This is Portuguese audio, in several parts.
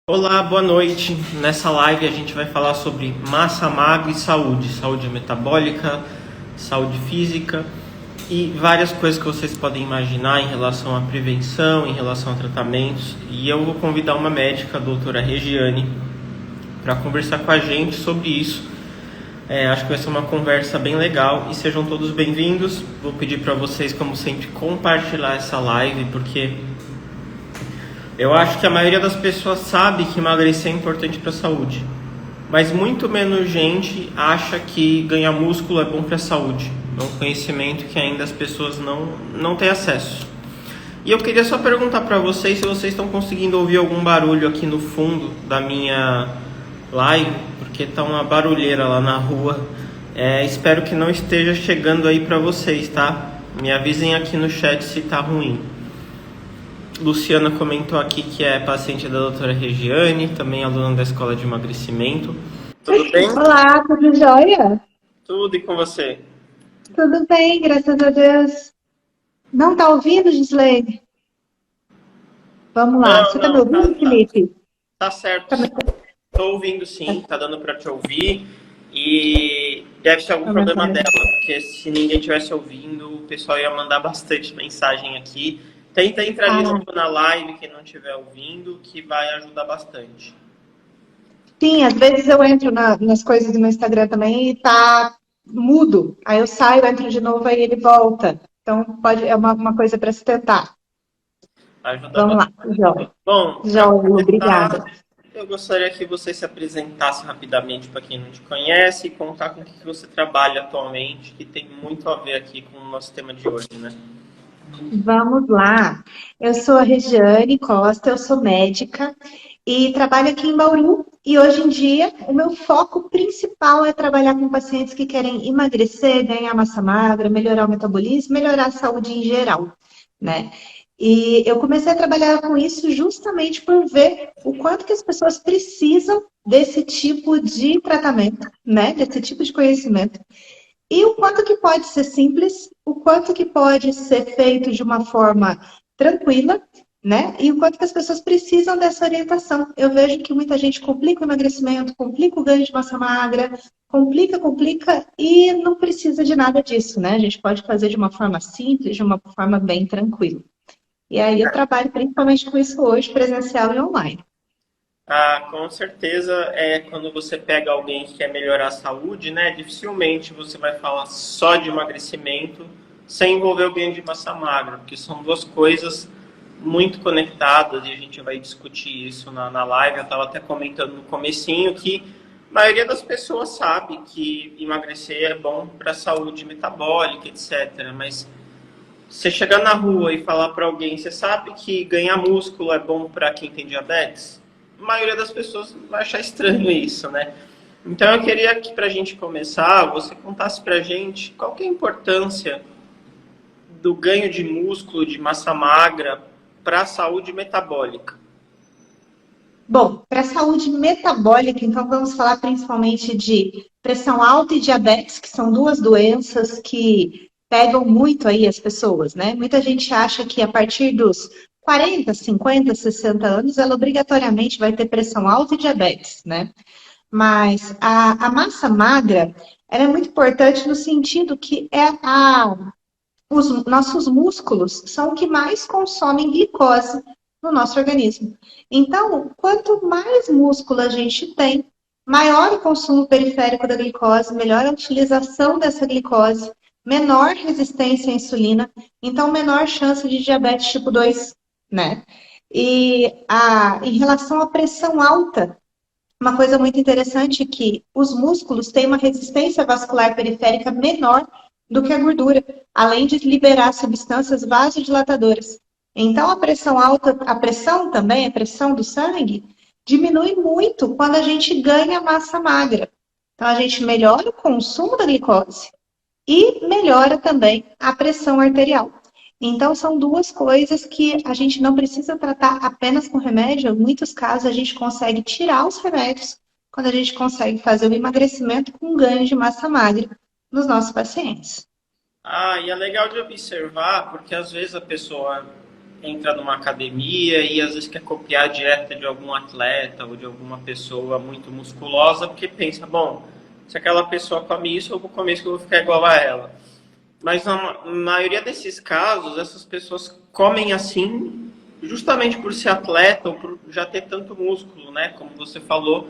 Olá, boa noite. Nessa live a gente vai falar sobre massa magra e saúde, saúde metabólica, saúde física e várias coisas que vocês podem imaginar em relação à prevenção, em relação a tratamentos. E eu vou convidar uma médica, a doutora Regiane, para conversar com a gente sobre isso. Acho que vai ser uma conversa bem legal e sejam todos bem-vindos. Vou pedir para vocês, como sempre, compartilhar essa live, porque eu acho que a maioria das pessoas sabe que emagrecer é importante para a saúde, mas muito menos gente acha que ganhar músculo é bom para a saúde. É um conhecimento que ainda as pessoas não têm acesso. E eu queria só perguntar para vocês se vocês estão conseguindo ouvir algum barulho aqui no fundo da minha live, porque tá uma barulheira lá na rua. Espero que não esteja chegando aí para vocês, tá? Me avisem aqui no chat se tá ruim. Luciana comentou aqui que é paciente da doutora Regiane, também aluna da escola de emagrecimento. Tudo bem? Olá, tudo jóia? Tudo, e com você? Tudo bem, graças a Deus. Não tá ouvindo, Gislaine? Vamos lá. Você tá me Não, ouvindo, Felipe? tá certo. Tá me... Tô ouvindo sim, tá dando para te ouvir. E deve ser algum Tá me problema ouvindo? dela, porque se ninguém tivesse ouvindo, o pessoal ia mandar bastante mensagem aqui. Tenta entrar de Ah, novo na live, quem não estiver ouvindo, que vai ajudar bastante. sim, às vezes eu entro nas coisas do meu Instagram também e tá mudo. Aí eu saio, entro de novo, aí ele volta. Então, é uma coisa para se tentar. Ajuda Vamos lá, bastante. jóia. Bom, para Jóia, obrigada. começar, eu gostaria que você se apresentasse rapidamente para quem não te conhece e contar com o que você trabalha atualmente, que tem muito a ver aqui com o nosso tema de hoje, né? Vamos lá. Eu sou a Regiane Costa, eu sou médica e trabalho aqui em Bauru. E hoje em dia, o meu foco principal é trabalhar com pacientes que querem emagrecer, ganhar massa magra, melhorar o metabolismo, melhorar a saúde em geral, né? E eu comecei a trabalhar com isso justamente por ver o quanto que as pessoas precisam desse tipo de tratamento, né? Desse tipo de conhecimento. E o quanto que pode ser simples, o quanto que pode ser feito de uma forma tranquila, né? E o quanto que as pessoas precisam dessa orientação. Eu vejo que muita gente complica o emagrecimento, complica o ganho de massa magra, complica e não precisa de nada disso, né? A gente pode fazer de uma forma simples, de uma forma bem tranquila. E aí eu trabalho principalmente com isso hoje, presencial e online. Ah, com certeza, quando você pega alguém que quer melhorar a saúde, né? Dificilmente você vai falar só de emagrecimento sem envolver o ganho de massa magra, porque são duas coisas muito conectadas e a gente vai discutir isso na live. Eu estava até comentando no comecinho que a maioria das pessoas sabe que emagrecer é bom para a saúde metabólica, etc. Mas você chegar na rua e falar para alguém, você sabe que ganhar músculo é bom para quem tem diabetes? A maioria das pessoas vai achar estranho isso, né? Então eu queria que para a gente começar, você contasse para a gente qual que é a importância do ganho de músculo, de massa magra para a saúde metabólica. Bom, para a saúde metabólica, então vamos falar principalmente de pressão alta e diabetes, que são duas doenças que pegam muito aí as pessoas, né? Muita gente acha que a partir dos 40, 50, 60 anos, ela obrigatoriamente vai ter pressão alta e diabetes, né? Mas a massa magra, ela é muito importante no sentido que os nossos músculos são o que mais consomem glicose no nosso organismo. Então, quanto mais músculo a gente tem, maior o consumo periférico da glicose, melhor a utilização dessa glicose, menor resistência à insulina, então menor chance de diabetes tipo 2, né? Em relação à pressão alta, uma coisa muito interessante é que os músculos têm uma resistência vascular periférica menor do que a gordura, além de liberar substâncias vasodilatadoras. Então, a pressão alta, a pressão também, a pressão do sangue, diminui muito quando a gente ganha massa magra. Então, a gente melhora o consumo da glicose e melhora também a pressão arterial. Então, são duas coisas que a gente não precisa tratar apenas com remédio. Em muitos casos, a gente consegue tirar os remédios quando a gente consegue fazer o emagrecimento com ganho de massa magra nos nossos pacientes. Ah, e é legal de observar, porque às vezes a pessoa entra numa academia e às vezes quer copiar a dieta de algum atleta ou de alguma pessoa muito musculosa, porque pensa, bom, se aquela pessoa come isso, eu vou comer isso que eu vou ficar igual a ela. Mas na maioria desses casos, essas pessoas comem assim justamente por ser atleta ou por já ter tanto músculo, né? Como você falou,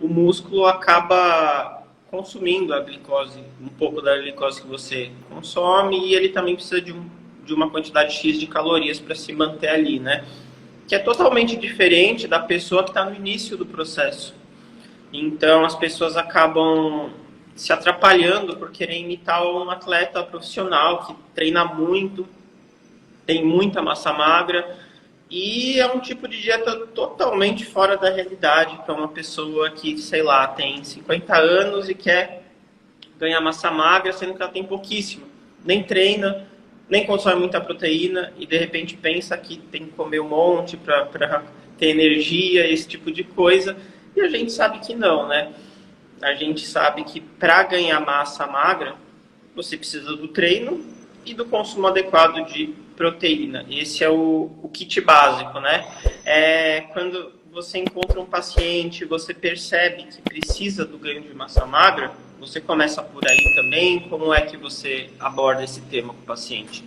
o músculo acaba consumindo a glicose, um pouco da glicose que você consome, e ele também precisa de uma quantidade X de calorias para se manter ali, né? Que é totalmente diferente da pessoa que está no início do processo. Então as pessoas acabam se atrapalhando por querer imitar um atleta profissional que treina muito, tem muita massa magra, e é um tipo de dieta totalmente fora da realidade para uma pessoa que, sei lá, tem 50 anos e quer ganhar massa magra, sendo que ela tem pouquíssima. Nem treina, nem consome muita proteína e de repente pensa que tem que comer um monte para ter energia, esse tipo de coisa. E a gente sabe que não, né? A gente sabe que para ganhar massa magra, você precisa do treino e do consumo adequado de proteína. Esse é o kit básico, né? Quando você encontra um paciente, você percebe que precisa do ganho de massa magra, você começa por aí também? Como é que você aborda esse tema com o paciente?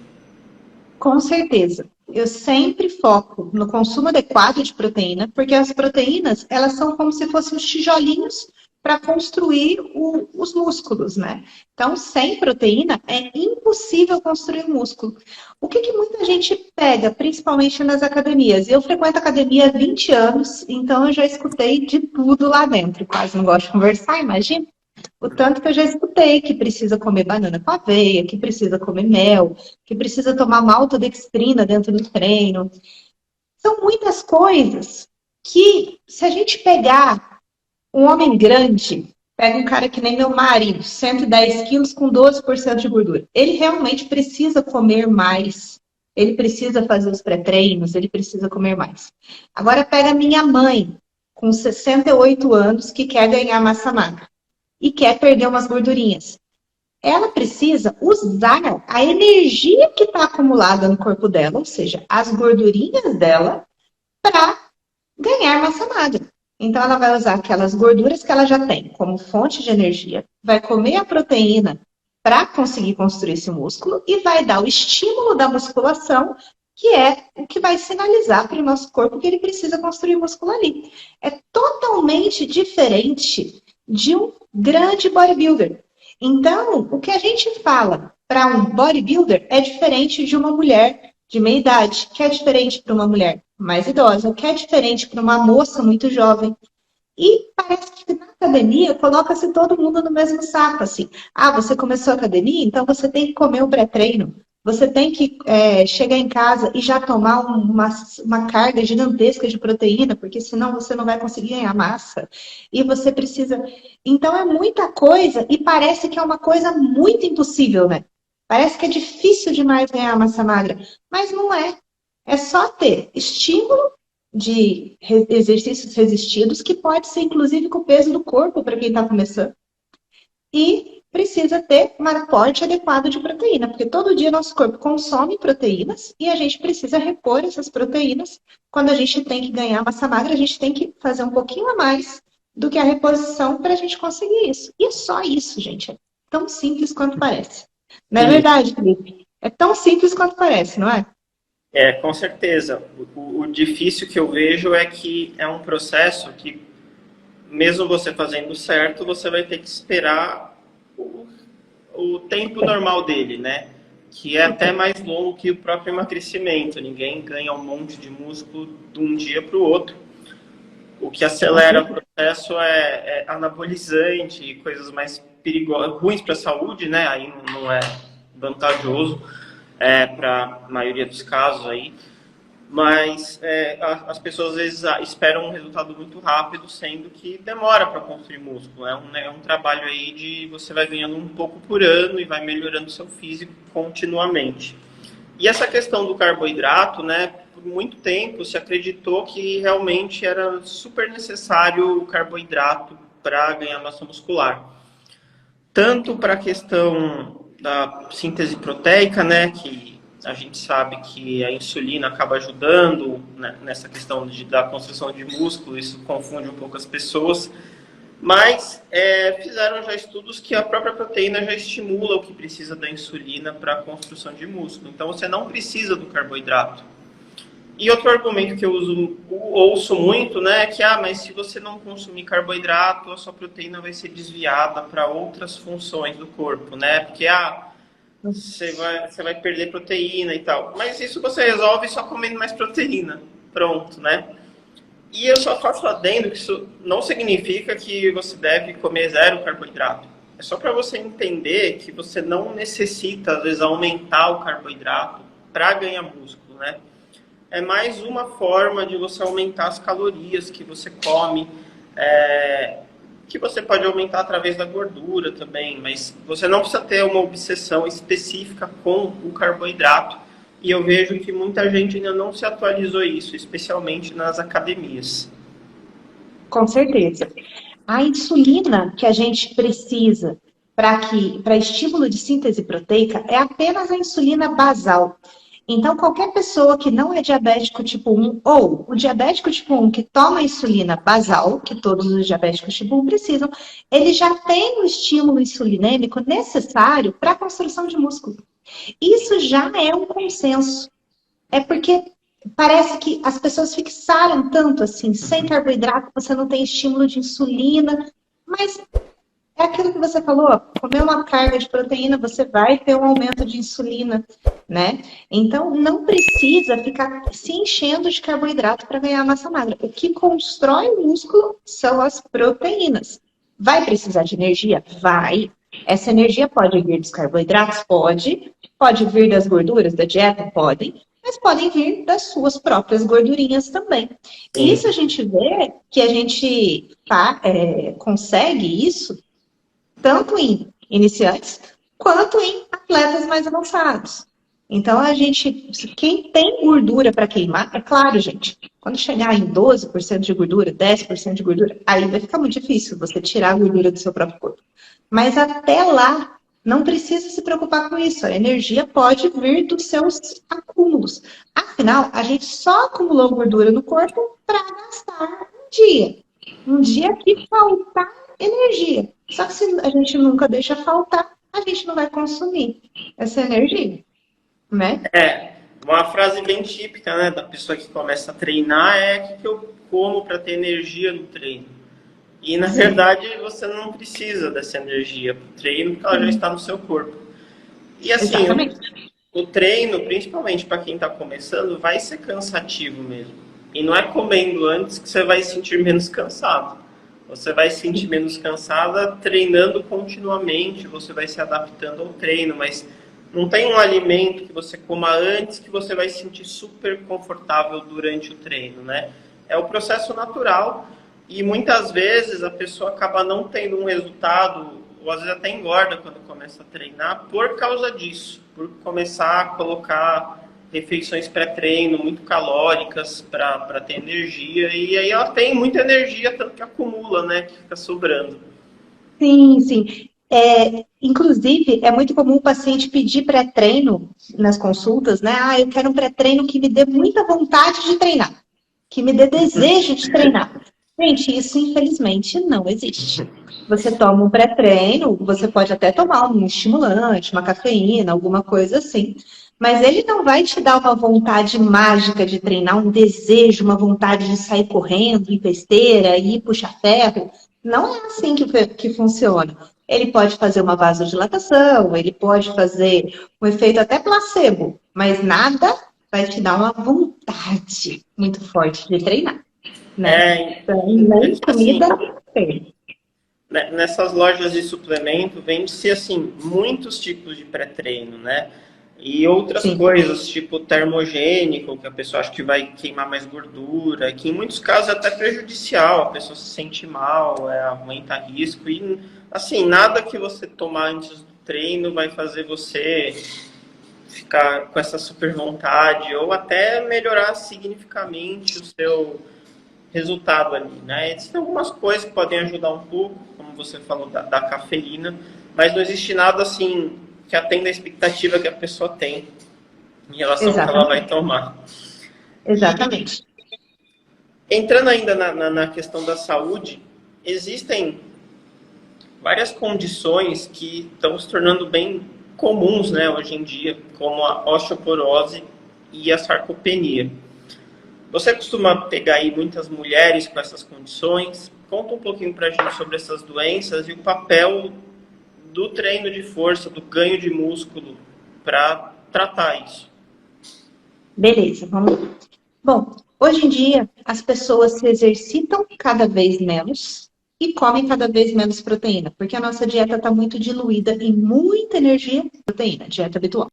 Com certeza. Eu sempre foco no consumo adequado de proteína, porque as proteínas, elas são como se fossem os tijolinhos para construir os músculos, né? Então, sem proteína, é impossível construir músculo. O que muita gente pega, principalmente nas academias? Eu frequento academia há 20 anos, então eu já escutei de tudo lá dentro. Quase não gosto de conversar, imagina. O tanto que eu já escutei que precisa comer banana com aveia, que precisa comer mel, que precisa tomar maltodextrina dentro do treino. São muitas coisas que, se a gente pegar um homem grande, pega um cara que nem meu marido, 110 quilos com 12% de gordura, ele realmente precisa comer mais. Ele precisa fazer os pré-treinos, ele precisa comer mais. Agora pega minha mãe, com 68 anos, que quer ganhar massa magra e quer perder umas gordurinhas. Ela precisa usar a energia que está acumulada no corpo dela, ou seja, as gordurinhas dela, para ganhar massa magra. Então, ela vai usar aquelas gorduras que ela já tem como fonte de energia, vai comer a proteína para conseguir construir esse músculo e vai dar o estímulo da musculação, que é o que vai sinalizar para o nosso corpo que ele precisa construir músculo ali. É totalmente diferente de um grande bodybuilder. Então, o que a gente fala para um bodybuilder é diferente de uma mulher de meia idade, que é diferente para uma mulher mais idosa, que é diferente para uma moça muito jovem. E parece que na academia coloca-se todo mundo no mesmo saco, assim. Ah, você começou a academia, então você tem que comer o pré-treino. Você tem que chegar em casa e já tomar uma carga gigantesca de proteína, porque senão você não vai conseguir ganhar massa. E você precisa... Então é muita coisa e parece que é uma coisa muito impossível, né? Parece que é difícil demais ganhar massa magra, mas não é. É só ter estímulo de exercícios resistidos, que pode ser inclusive com o peso do corpo para quem está começando. E precisa ter um aporte adequado de proteína, porque todo dia nosso corpo consome proteínas e a gente precisa repor essas proteínas. Quando a gente tem que ganhar massa magra, a gente tem que fazer um pouquinho a mais do que a reposição para a gente conseguir isso. E é só isso, gente. É tão simples quanto parece. Não é verdade, Felipe? É tão simples quanto parece, não é? Com certeza. O difícil que eu vejo é que é um processo que, mesmo você fazendo certo, você vai ter que esperar o tempo normal dele, né? Que é até mais longo que o próprio emagrecimento. Ninguém ganha um monte de músculo de um dia para o outro. O que acelera o processo é anabolizante e coisas mais perigosas, ruins para a saúde, né? Aí não é vantajoso para a maioria dos casos aí. Mas as pessoas às vezes esperam um resultado muito rápido, sendo que demora para construir músculo. É um trabalho aí de você vai ganhando um pouco por ano e vai melhorando o seu físico continuamente. E essa questão do carboidrato, né? Por muito tempo se acreditou que realmente era super necessário o carboidrato para ganhar massa muscular. Tanto para a questão da síntese proteica, né? Que A gente sabe que a insulina acaba ajudando, né, nessa questão da construção de músculo, isso confunde um pouco as pessoas. Mas fizeram já estudos que a própria proteína já estimula o que precisa da insulina para a construção de músculo. Então você não precisa do carboidrato. E outro argumento que eu ouço muito, né, é que mas se você não consumir carboidrato, a sua proteína vai ser desviada para outras funções do corpo, né? Porque você vai perder proteína e tal. Mas isso você resolve só comendo mais proteína. Pronto, né? E eu só faço adendo que isso não significa que você deve comer zero carboidrato. É só para você entender que você não necessita, às vezes, aumentar o carboidrato para ganhar músculo, né? É mais uma forma de você aumentar as calorias que você come, que você pode aumentar através da gordura também, mas você não precisa ter uma obsessão específica com o carboidrato. E eu vejo que muita gente ainda não se atualizou isso, especialmente nas academias. Com certeza. A insulina que a gente precisa para estímulo de síntese proteica é apenas a insulina basal. Então, qualquer pessoa que não é diabético tipo 1, ou o diabético tipo 1 que toma insulina basal, que todos os diabéticos tipo 1 precisam, ele já tem o estímulo insulinêmico necessário para a construção de músculo. Isso já é um consenso. É porque parece que as pessoas fixaram tanto assim, sem carboidrato, você não tem estímulo de insulina, mas é aquilo que você falou, comer uma carga de proteína, você vai ter um aumento de insulina, né? Então, não precisa ficar se enchendo de carboidrato para ganhar massa magra. O que constrói o músculo são as proteínas. Vai precisar de energia? Vai. Essa energia pode vir dos carboidratos? Pode. Pode vir das gorduras da dieta? Podem. Mas podem vir das suas próprias gordurinhas também. E isso a gente vê que a gente consegue isso tanto em iniciantes quanto em atletas mais avançados. Então, quem tem gordura para queimar, é claro, gente, quando chegar em 12% de gordura, 10% de gordura, aí vai ficar muito difícil você tirar a gordura do seu próprio corpo. Mas até lá, não precisa se preocupar com isso. A energia pode vir dos seus acúmulos. Afinal, a gente só acumulou gordura no corpo para gastar um dia. Um dia que faltar energia. Só que se a gente nunca deixa faltar, a gente não vai consumir essa energia, né? Uma frase bem típica, né, da pessoa que começa a treinar o que eu como para ter energia no treino. E, na verdade, você não precisa dessa energia para o treino, porque ela já está no seu corpo. E, assim, o treino, principalmente para quem está começando, vai ser cansativo mesmo. E não é comendo antes que você vai se sentir menos cansado. Você vai se sentir menos cansada treinando continuamente, você vai se adaptando ao treino, mas não tem um alimento que você coma antes que você vai se sentir super confortável durante o treino, né? É o processo natural e muitas vezes a pessoa acaba não tendo um resultado, ou às vezes até engorda quando começa a treinar por causa disso, por começar a colocar refeições pré-treino muito calóricas para ter energia, e aí ela tem muita energia, tanto que acumula, né, que fica sobrando. Sim, sim. Inclusive, é muito comum o paciente pedir pré-treino nas consultas, né? Eu quero um pré-treino que me dê muita vontade de treinar, que me dê desejo de treinar. Gente, isso infelizmente não existe. Você toma um pré-treino, você pode até tomar um estimulante, uma cafeína, alguma coisa assim, mas ele não vai te dar uma vontade mágica de treinar, um desejo, uma vontade de sair correndo, ir pra esteira, ir puxar ferro. Não é assim que funciona. Ele pode fazer uma vasodilatação, ele pode fazer um efeito até placebo, mas nada vai te dar uma vontade muito forte de treinar. Né? Então, nem comida tem. Nessas lojas de suplemento vende-se assim muitos tipos de pré-treino, né? E outras coisas, tipo termogênico, que a pessoa acha que vai queimar mais gordura, que em muitos casos é até prejudicial, a pessoa se sente mal, aumenta risco. E, assim, nada que você tomar antes do treino vai fazer você ficar com essa super vontade, ou até melhorar significativamente o seu resultado ali, né? Existem algumas coisas que podem ajudar um pouco, como você falou da cafeína, mas não existe nada assim que atenda a expectativa que a pessoa tem. em relação ao que ela vai Exatamente. tomar. Exatamente. Entrando ainda na questão da saúde, existem várias condições que estão se tornando bem comuns, né, hoje em dia, como a osteoporose e a sarcopenia. Você costuma pegar aí muitas mulheres com essas condições? Conta um pouquinho para a gente sobre essas doenças e o papel do treino de força, do ganho de músculo para tratar isso. Beleza, vamos lá. Bom, hoje em dia as pessoas se exercitam cada vez menos e comem cada vez menos proteína, porque a nossa dieta está muito diluída em muita energia e proteína, dieta habitual.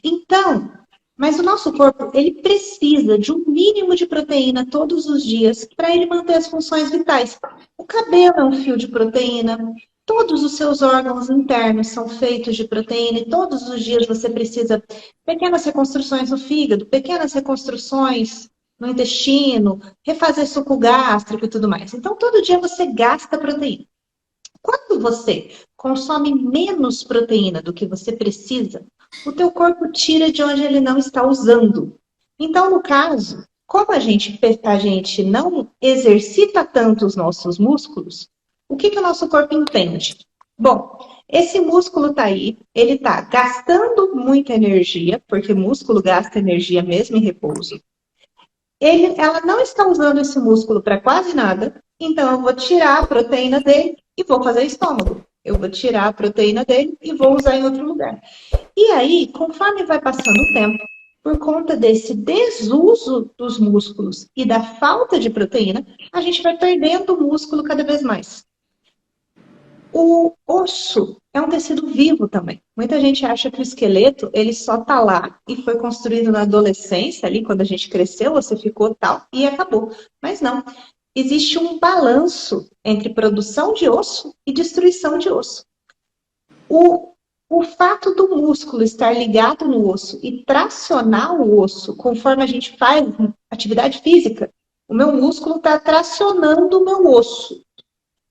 Então, mas o nosso corpo, ele precisa de um mínimo de proteína todos os dias para ele manter as funções vitais. O cabelo é um fio de proteína, todos os seus órgãos internos são feitos de proteína e todos os dias você precisa pequenas reconstruções no fígado, pequenas reconstruções no intestino, refazer suco gástrico e tudo mais. Então, todo dia você gasta proteína. Quando você consome menos proteína do que você precisa, o teu corpo tira de onde ele não está usando. Então, no caso, como a gente não exercita tanto os nossos músculos, o que o nosso corpo entende? Bom, esse músculo está aí, ele está gastando muita energia, porque músculo gasta energia mesmo em repouso. Ela não está usando esse músculo para quase nada, então eu vou tirar a proteína dele e vou fazer estômago. Eu vou tirar a proteína dele e vou usar em outro lugar. E aí, conforme vai passando o tempo, por conta desse desuso dos músculos e da falta de proteína, a gente vai perdendo o músculo cada vez mais. O osso é um tecido vivo também. Muita gente acha que o esqueleto, ele só tá lá e foi construído na adolescência, ali quando a gente cresceu, você ficou tal, e acabou. Mas não. Existe um balanço entre produção de osso e destruição de osso. O fato do músculo estar ligado no osso e tracionar o osso conforme a gente faz atividade física, o meu músculo está tracionando o meu osso.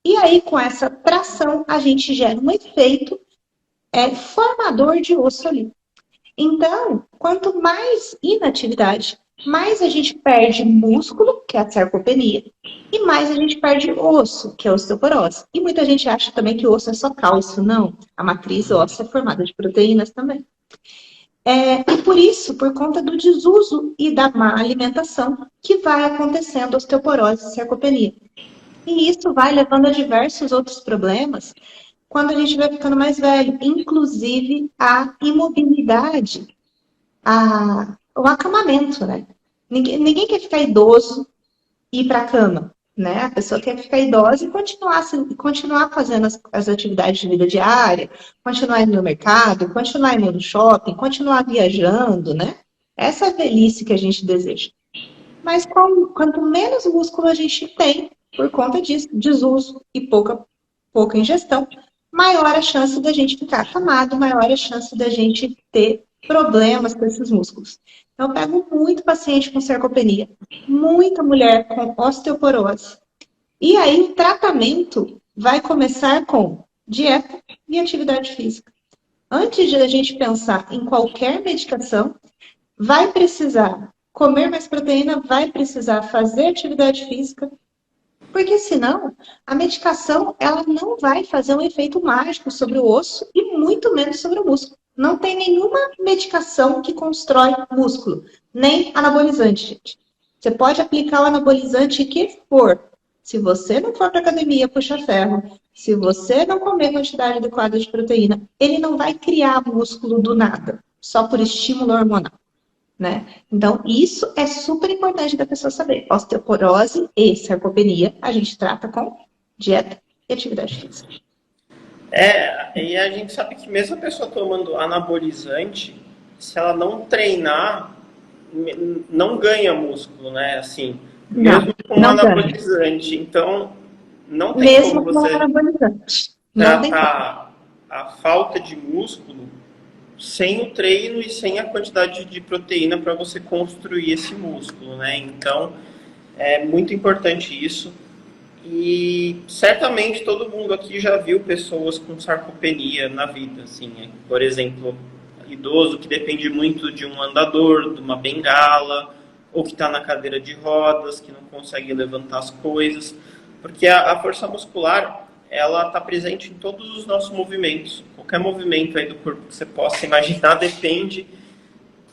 E aí, com essa tração, a gente gera um efeito formador de osso ali. Então, quanto mais inatividade, mais a gente perde músculo, que é a sarcopenia, e mais a gente perde osso, que é a osteoporose. E muita gente acha também que osso é só cálcio. Não, a matriz óssea é formada de proteínas também. E por isso, por conta do desuso e da má alimentação, que vai acontecendo osteoporose e sarcopenia. E isso vai levando a diversos outros problemas quando a gente vai ficando mais velho, inclusive a imobilidade, o acamamento, né? Ninguém quer ficar idoso e ir para a cama, né? A pessoa quer ficar idosa e continuar fazendo as atividades de vida diária, continuar indo no mercado, continuar indo no shopping, continuar viajando, né? Essa é a velhice que a gente deseja. Mas quanto menos músculo a gente tem, por conta disso, desuso e pouca ingestão, maior a chance da gente ficar acamado, maior a chance da gente ter problemas com esses músculos. Então, eu pego muito paciente com sarcopenia, muita mulher com osteoporose. E aí, o tratamento vai começar com dieta e atividade física. Antes de a gente pensar em qualquer medicação, vai precisar comer mais proteína, vai precisar fazer atividade física, porque senão a medicação ela não vai fazer um efeito mágico sobre o osso e muito menos sobre o músculo. Não tem nenhuma medicação que constrói músculo, nem anabolizante, gente. Você pode aplicar o anabolizante que for. Se você não for para academia puxar ferro, se você não comer quantidade adequada de proteína, ele não vai criar músculo do nada, só por estímulo hormonal. Né? Então, isso é super importante da pessoa saber. Osteoporose e sarcopenia a gente trata com dieta e atividade física. E a gente sabe que mesmo a pessoa tomando anabolizante, se ela não treinar, não ganha músculo, né? Assim, mesmo com anabolizante. Ganha. Então, não tem mesmo como você tratar a falta de músculo sem o treino e sem a quantidade de proteína para você construir esse músculo, né? Então, é muito importante isso. E certamente todo mundo aqui já viu pessoas com sarcopenia na vida, assim, né? Por exemplo, Idoso que depende muito de um andador, de uma bengala, ou que está na cadeira de rodas, que não consegue levantar as coisas. Porque a força muscular, ela está presente em todos os nossos movimentos. Qualquer movimento aí do corpo que você possa imaginar depende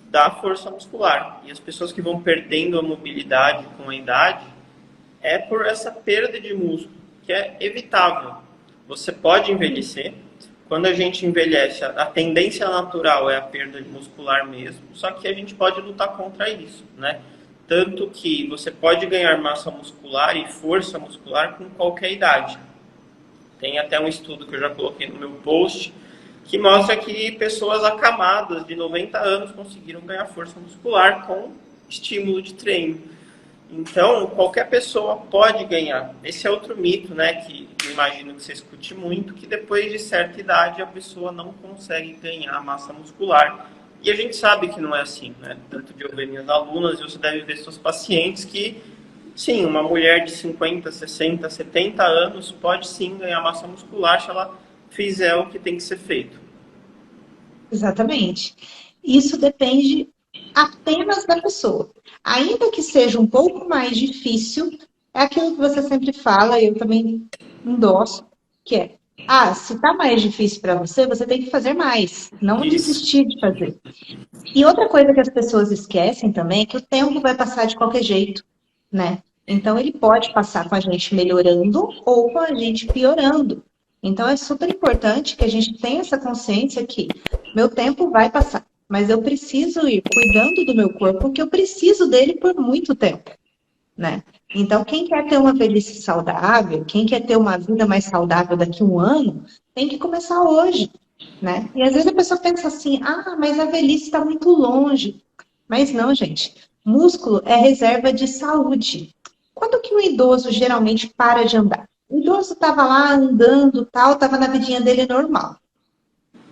da força muscular. E as pessoas que vão perdendo a mobilidade com a idade é por essa perda de músculo, que é evitável. Você pode envelhecer. Quando a gente envelhece, a tendência natural é a perda muscular mesmo, só que a gente pode lutar contra isso, né? Tanto que você pode ganhar massa muscular e força muscular com qualquer idade. Tem até um estudo que eu já coloquei no meu post, que mostra que pessoas acamadas de 90 anos conseguiram ganhar força muscular com estímulo de treino. Então, qualquer pessoa pode ganhar. Esse é outro mito, né, que eu imagino que você escute muito, que depois de certa idade a pessoa não consegue ganhar massa muscular. E a gente sabe que não é assim, né? Tanto de eu ver minhas alunas, e você deve ver seus pacientes, que sim, uma mulher de 50, 60, 70 anos pode sim ganhar massa muscular se ela fizer o que tem que ser feito. Exatamente. Isso depende apenas da pessoa. Ainda que seja um pouco mais difícil, é aquilo que você sempre fala, e eu também endosso, que é, se está mais difícil para você, você tem que fazer mais, não Isso. desistir de fazer. E outra coisa que as pessoas esquecem também é que o tempo vai passar de qualquer jeito, né? Então ele pode passar com a gente melhorando ou com a gente piorando. Então é super importante que a gente tenha essa consciência que meu tempo vai passar, mas eu preciso ir cuidando do meu corpo, porque eu preciso dele por muito tempo, né? Então, quem quer ter uma velhice saudável, quem quer ter uma vida mais saudável daqui a um ano, tem que começar hoje, né? E às vezes a pessoa pensa assim, mas a velhice está muito longe. Mas não, gente. Músculo é reserva de saúde. Quando que um idoso geralmente para de andar? O idoso estava lá andando, tal, estava na vidinha dele normal.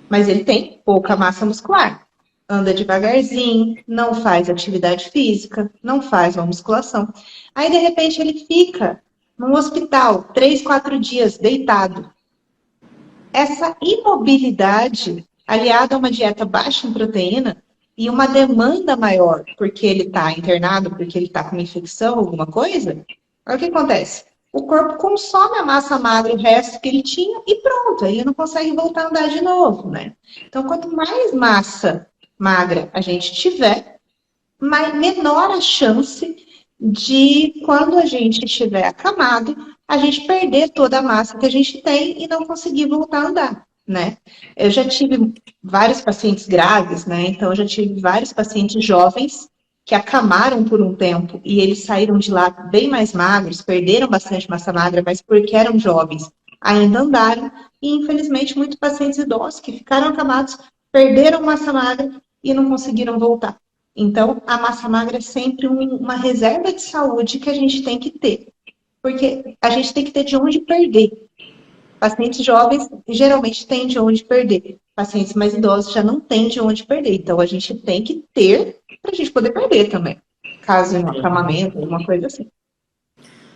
Mas ele tem pouca massa muscular. Anda devagarzinho, não faz atividade física, não faz uma musculação. Aí, de repente, ele fica num hospital 3, 4 dias deitado. Essa imobilidade, aliada a uma dieta baixa em proteína e uma demanda maior, porque ele está internado, porque ele está com uma infecção, alguma coisa, olha o que acontece. O corpo consome a massa magra, o resto que ele tinha, e pronto, ele não consegue voltar a andar de novo, né? Então, quanto mais massa magra a gente tiver, menor a chance de, quando a gente estiver acamado, a gente perder toda a massa que a gente tem e não conseguir voltar a andar, né? Eu já tive vários pacientes graves, né? Então, eu já tive vários pacientes jovens que acamaram por um tempo e eles saíram de lá bem mais magros, perderam bastante massa magra, mas porque eram jovens, ainda andaram. E, infelizmente, muitos pacientes idosos que ficaram acamados, perderam massa magra e não conseguiram voltar. Então, a massa magra é sempre uma reserva de saúde que a gente tem que ter. Porque a gente tem que ter de onde perder. Pacientes jovens geralmente têm de onde perder. Pacientes mais idosos já não têm de onde perder. Então, a gente tem que ter para a gente poder perder também. Caso um acamamento, alguma coisa assim.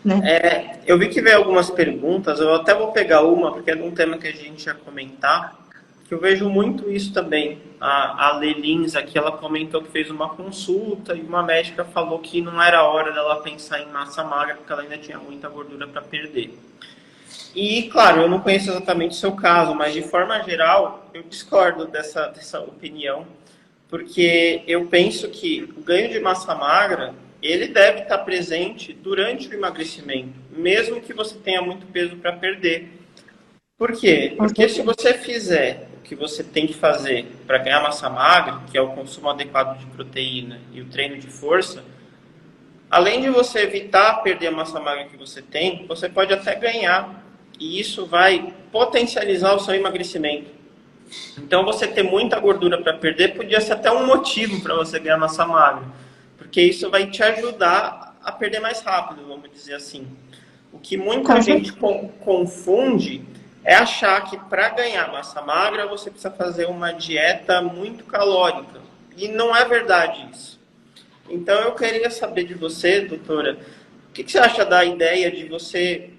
Né? Eu vi que veio algumas perguntas, eu até vou pegar uma, porque é de um tema que a gente ia comentar, que eu vejo muito isso também. A Lelins aqui, ela comentou que fez uma consulta e uma médica falou que não era hora dela pensar em massa magra, porque ela ainda tinha muita gordura para perder. E, claro, eu não conheço exatamente o seu caso, mas de forma geral, eu discordo dessa opinião, porque eu penso que o ganho de massa magra, ele deve estar presente durante o emagrecimento, mesmo que você tenha muito peso para perder. Por quê? Porque se você fizer o que você tem que fazer para ganhar massa magra, que é o consumo adequado de proteína e o treino de força, além de você evitar perder a massa magra que você tem, você pode até ganhar. E isso vai potencializar o seu emagrecimento. Então, você ter muita gordura para perder podia ser até um motivo para você ganhar massa magra. Porque isso vai te ajudar a perder mais rápido, vamos dizer assim. O que muita gente confunde é achar que para ganhar massa magra você precisa fazer uma dieta muito calórica. E não é verdade isso. Então eu queria saber de você, doutora, o que você acha da ideia de você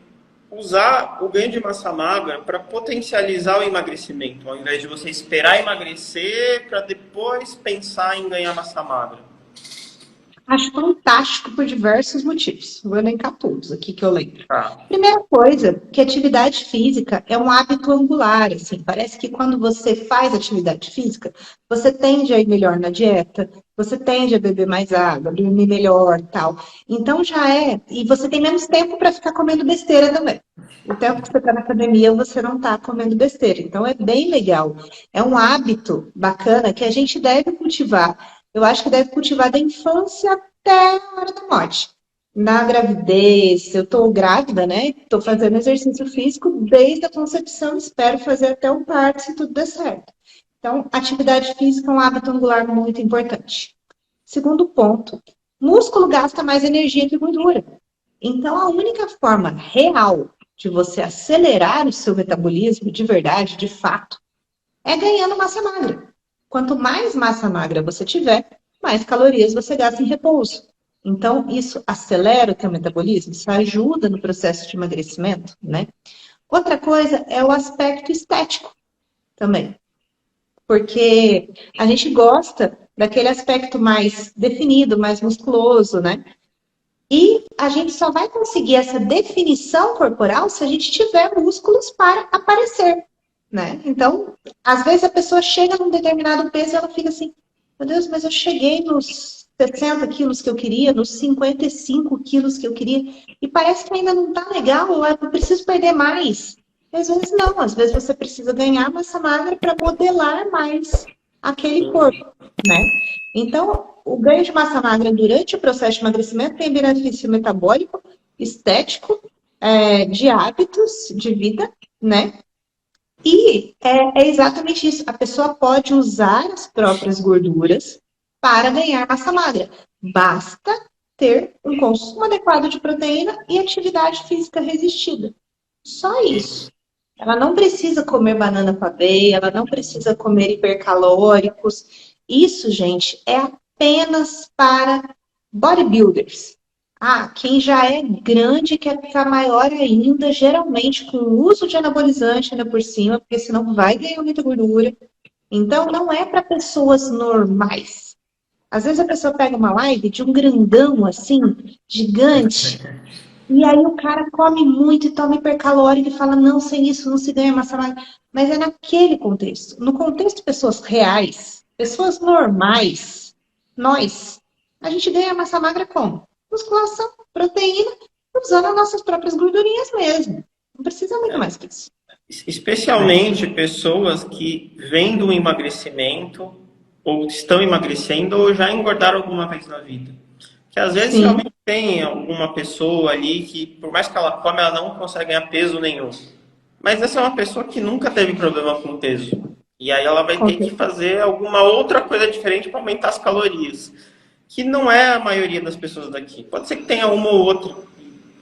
usar o ganho de massa magra para potencializar o emagrecimento, ao invés de você esperar emagrecer para depois pensar em ganhar massa magra? Acho fantástico por diversos motivos. Vou elencar todos aqui que eu lembro. Tá. Primeira coisa, que atividade física é um hábito angular, assim. Parece que quando você faz atividade física, você tende a ir melhor na dieta, você tende a beber mais água, dormir melhor, tal. Então já é, e você tem menos tempo para ficar comendo besteira também. O tempo que você está na academia, você não está comendo besteira. Então é bem legal. É um hábito bacana que a gente deve cultivar. Eu acho que deve cultivar da infância até a hora da morte. Na gravidez, eu estou grávida, né? Estou fazendo exercício físico desde a concepção, espero fazer até o parto, se tudo der certo. Então, atividade física é um hábito angular muito importante. Segundo ponto, músculo gasta mais energia que gordura. Então, a única forma real de você acelerar o seu metabolismo de verdade, de fato, é ganhando massa magra. Quanto mais massa magra você tiver, mais calorias você gasta em repouso. Então, isso acelera o teu metabolismo, isso ajuda no processo de emagrecimento, né? Outra coisa é o aspecto estético também. Porque a gente gosta daquele aspecto mais definido, mais musculoso, né? E a gente só vai conseguir essa definição corporal se a gente tiver músculos para aparecer, né? Então, às vezes a pessoa chega num determinado peso e ela fica assim, meu Deus, mas eu cheguei nos 60 quilos que eu queria, nos 55 quilos que eu queria, e parece que ainda não tá legal, eu preciso perder mais. E às vezes não, às vezes você precisa ganhar massa magra para modelar mais aquele corpo, né? Então, o ganho de massa magra durante o processo de emagrecimento tem benefício metabólico, estético, de hábitos de vida, né? E é exatamente isso. A pessoa pode usar as próprias gorduras para ganhar massa magra. Basta ter um consumo adequado de proteína e atividade física resistida. Só isso. Ela não precisa comer banana com aveia, ela não precisa comer hipercalóricos. Isso, gente, é apenas para bodybuilders. Ah, quem já é grande quer ficar maior ainda, geralmente com o uso de anabolizante ainda por cima, porque senão vai ganhar muita gordura. Então, não é para pessoas normais. Às vezes a pessoa pega uma live de um grandão assim, gigante, e aí o cara come muito e toma hipercalórico e fala, não, sem isso não se ganha massa magra. Mas é naquele contexto. No contexto de pessoas reais, pessoas normais, nós, a gente ganha massa magra como? Musculação, proteína, usando as nossas próprias gordurinhas mesmo. Não precisa muito mais que isso. Especialmente pessoas que vêm do emagrecimento, ou estão emagrecendo, ou já engordaram alguma vez na vida. Que às vezes Sim. realmente tem alguma pessoa ali que, por mais que ela come, ela não consegue ganhar peso nenhum. Mas essa é uma pessoa que nunca teve problema com peso. E aí ela vai ter que fazer alguma outra coisa diferente para aumentar as calorias. Que não é a maioria das pessoas daqui. Pode ser que tenha uma ou outra.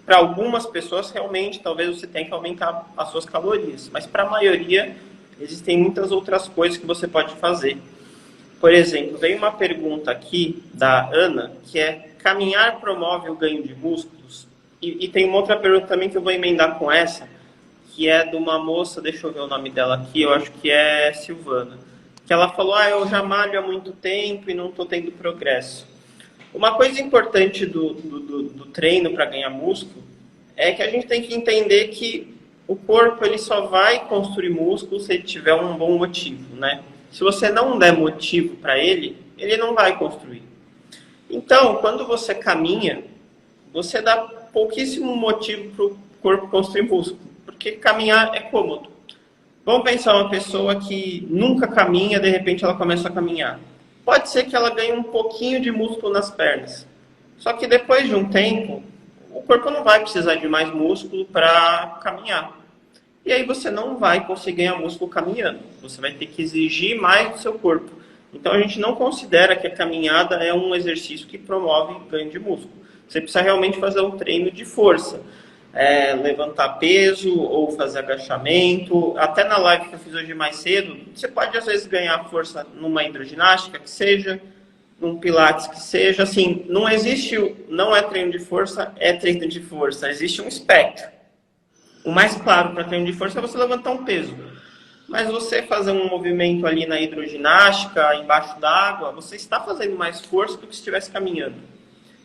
Para algumas pessoas, realmente, talvez você tenha que aumentar as suas calorias. Mas para a maioria, existem muitas outras coisas que você pode fazer. Por exemplo, veio uma pergunta aqui da Ana, que é: caminhar promove o ganho de músculos? E tem uma outra pergunta também que eu vou emendar com essa, que é de uma moça, deixa eu ver o nome dela aqui, eu acho que é Silvana, que ela falou, eu já malho há muito tempo e não estou tendo progresso. Uma coisa importante do treino para ganhar músculo é que a gente tem que entender que o corpo ele só vai construir músculo se ele tiver um bom motivo, né? Se você não der motivo para ele, ele não vai construir. Então, quando você caminha, você dá pouquíssimo motivo para o corpo construir músculo, porque caminhar é cômodo. Vamos pensar uma pessoa que nunca caminha, de repente ela começa a caminhar. Pode ser que ela ganhe um pouquinho de músculo nas pernas. Só que depois de um tempo, o corpo não vai precisar de mais músculo para caminhar. E aí você não vai conseguir ganhar músculo caminhando. Você vai ter que exigir mais do seu corpo. Então a gente não considera que a caminhada é um exercício que promove ganho de músculo. Você precisa realmente fazer um treino de força. Levantar peso ou fazer agachamento. Até na live que eu fiz hoje mais cedo, você pode às vezes ganhar força numa hidroginástica que seja, num pilates que seja. Assim, não é treino de força, é treino de força. Existe um espectro. O mais claro para treino de força é você levantar um peso. Mas você fazer um movimento ali na hidroginástica, embaixo d'água, você está fazendo mais força do que se estivesse caminhando.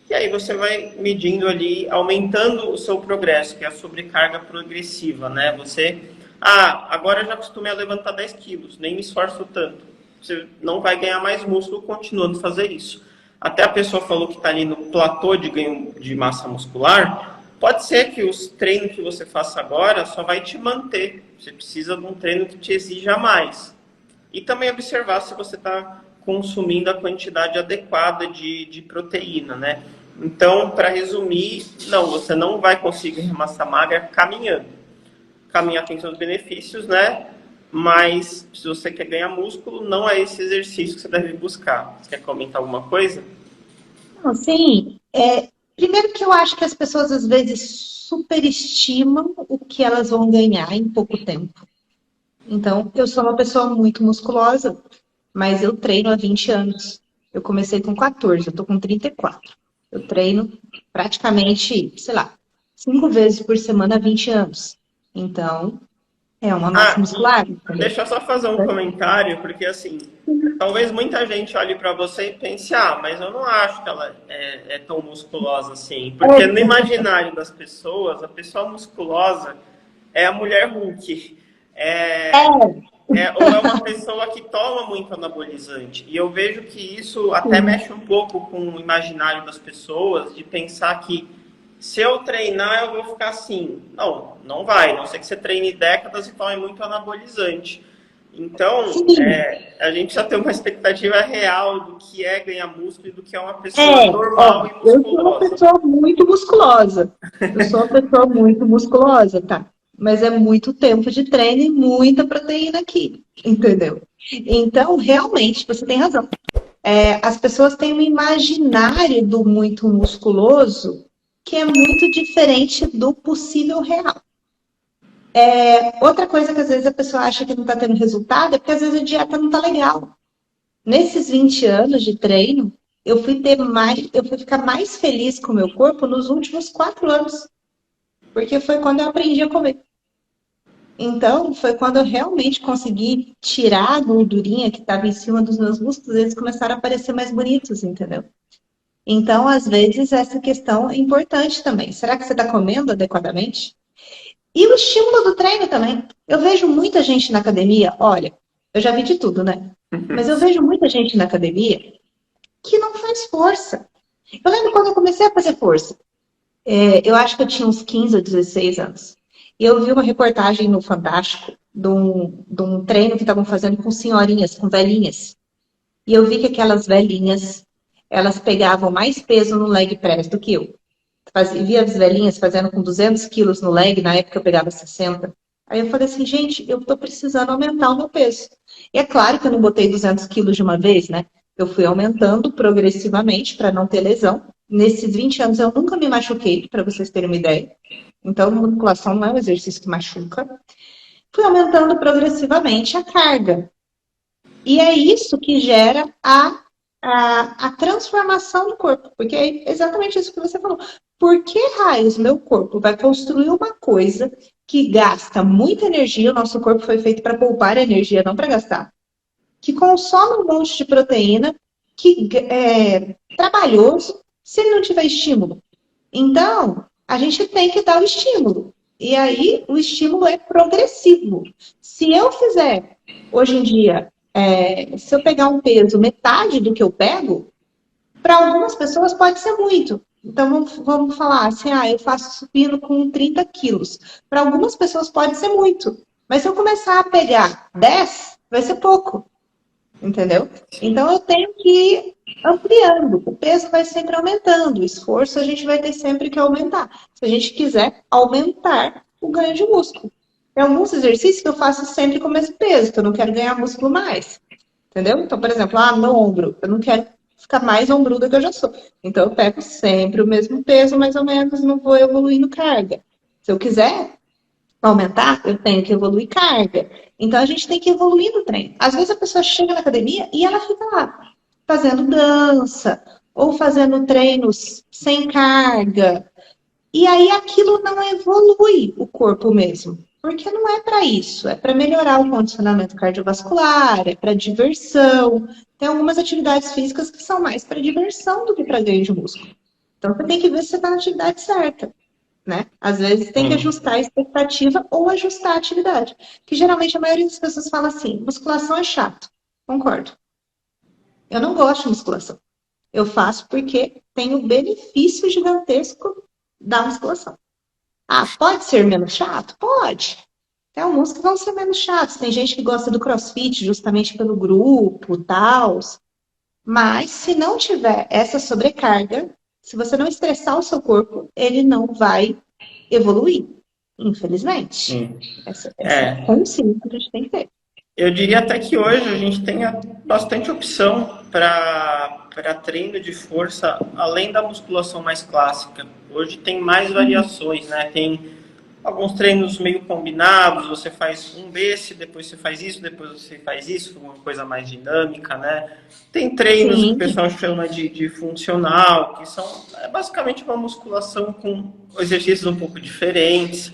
E aí você vai medindo ali, aumentando o seu progresso, que é a sobrecarga progressiva, né? Agora eu já acostumei a levantar 10 quilos, nem me esforço tanto. Você não vai ganhar mais músculo continuando a fazer isso. Até a pessoa falou que está ali no platô de ganho de massa muscular. Pode ser que os treinos que você faça agora só vai te manter. Você precisa de um treino que te exija mais. E também observar se você está consumindo a quantidade adequada de proteína, né? Então, para resumir, não, você não vai conseguir massa magra caminhando. Caminhar tem seus benefícios, né? Mas se você quer ganhar músculo, não é esse exercício que você deve buscar. Você quer comentar alguma coisa? Não, sim. Primeiro que eu acho que as pessoas às vezes superestimam o que elas vão ganhar em pouco tempo. Então, eu sou uma pessoa muito musculosa, mas eu treino há 20 anos. Eu comecei com 14, eu tô com 34. Eu treino praticamente, sei lá, 5 vezes por semana há 20 anos. Então, é uma massa muscular, entendeu? Deixa eu só fazer um comentário, porque assim, talvez muita gente olhe para você e pense, mas eu não acho que ela é tão musculosa assim. Porque no imaginário das pessoas, a pessoa musculosa é a mulher Hulk. Ou é uma pessoa que toma muito anabolizante. E eu vejo que isso até mexe um pouco com o imaginário das pessoas, de pensar que se eu treinar, eu vou ficar assim. Não, não vai. A não ser que você treine décadas e tome muito anabolizante. Então, a gente já tem uma expectativa real do que é ganhar músculo e do que é uma pessoa normal e musculosa. Eu sou uma pessoa muito musculosa. Eu sou uma pessoa muito musculosa, tá? Mas é muito tempo de treino e muita proteína aqui, entendeu? Então, realmente, você tem razão. As pessoas têm um imaginário do muito musculoso que é muito diferente do possível real. Outra coisa que às vezes a pessoa acha que não está tendo resultado é porque às vezes a dieta não está legal. Nesses 20 anos de treino, eu fui ficar mais feliz com o meu corpo nos últimos 4 anos. Porque foi quando eu aprendi a comer. Então, foi quando eu realmente consegui tirar a gordurinha que estava em cima dos meus músculos, eles começaram a parecer mais bonitos, entendeu? Então, às vezes, essa questão é importante também. Será que você está comendo adequadamente? E o estímulo do treino também. Eu vejo muita gente na academia, olha, eu já vi de tudo, né? Mas eu vejo muita gente na academia que não faz força. Eu lembro quando eu comecei a fazer força. Eu acho que eu tinha uns 15 ou 16 anos. E eu vi uma reportagem no Fantástico de um treino que estavam fazendo com senhorinhas, com velhinhas. E eu vi que aquelas velhinhas, elas pegavam mais peso no leg press do que eu. Via as velhinhas fazendo com 200 quilos no leg, na época eu pegava 60. Aí eu falei assim, gente, eu tô precisando aumentar o meu peso. E é claro que eu não botei 200 quilos de uma vez, né? Eu fui aumentando progressivamente para não ter lesão. Nesses 20 anos eu nunca me machuquei, para vocês terem uma ideia. Então, musculação não é um exercício que machuca. Fui aumentando progressivamente a carga. E é isso que gera a transformação do corpo. Porque é exatamente isso que você falou. Por que raios meu corpo vai construir uma coisa que gasta muita energia? O nosso corpo foi feito para poupar energia, não para gastar. Que consome um monte de proteína, que é trabalhoso, se ele não tiver estímulo. Então, a gente tem que dar o estímulo. E aí, o estímulo é progressivo. Se eu fizer, hoje em dia, se eu pegar um peso metade do que eu pego, para algumas pessoas pode ser muito. Então, vamos falar assim, eu faço supino com 30 quilos. Para algumas pessoas pode ser muito. Mas se eu começar a pegar 10, vai ser pouco. Entendeu? Então, eu tenho que ir ampliando. O peso vai sempre aumentando. O esforço a gente vai ter sempre que aumentar. Se a gente quiser aumentar o ganho de músculo. Tem alguns exercícios que eu faço sempre com o mesmo peso, que eu não quero ganhar músculo mais. Entendeu? Então, por exemplo, meu ombro. Eu não quero ficar mais ombruda que eu já sou. Então, eu pego sempre o mesmo peso, mais ou menos, não vou evoluindo carga. Se eu quiser aumentar, eu tenho que evoluir carga. Então, a gente tem que evoluir no treino. Às vezes, a pessoa chega na academia e ela fica lá, fazendo dança, ou fazendo treinos sem carga. E aí aquilo não evolui o corpo mesmo, porque não é para isso, é para melhorar o condicionamento cardiovascular, é para diversão. Tem algumas atividades físicas que são mais para diversão do que para ganho de músculo. Então você tem que ver se você está na atividade certa, né? Às vezes tem que Sim. ajustar a expectativa ou ajustar a atividade. Que geralmente a maioria das pessoas fala assim, musculação é chato. Concordo. Eu não gosto de musculação. Eu faço porque tem o benefício gigantesco da musculação. Ah, pode ser menos chato? Pode. Tem alguns que vão ser menos chatos. Tem gente que gosta do CrossFit justamente pelo grupo, tal. Mas se não tiver essa sobrecarga, se você não estressar o seu corpo, ele não vai evoluir, infelizmente. Sim. Essa É, consciência que a gente tem que ter. eu diria até que hoje a gente tem bastante opção para treino de força, além da musculação mais clássica. Hoje tem mais variações, né? Tem alguns treinos meio combinados, você faz um desse, depois você faz isso, depois você faz isso, uma coisa mais dinâmica, né? Tem treinos que o Sim, pessoal chama de funcional, que são basicamente uma musculação com exercícios um pouco diferentes.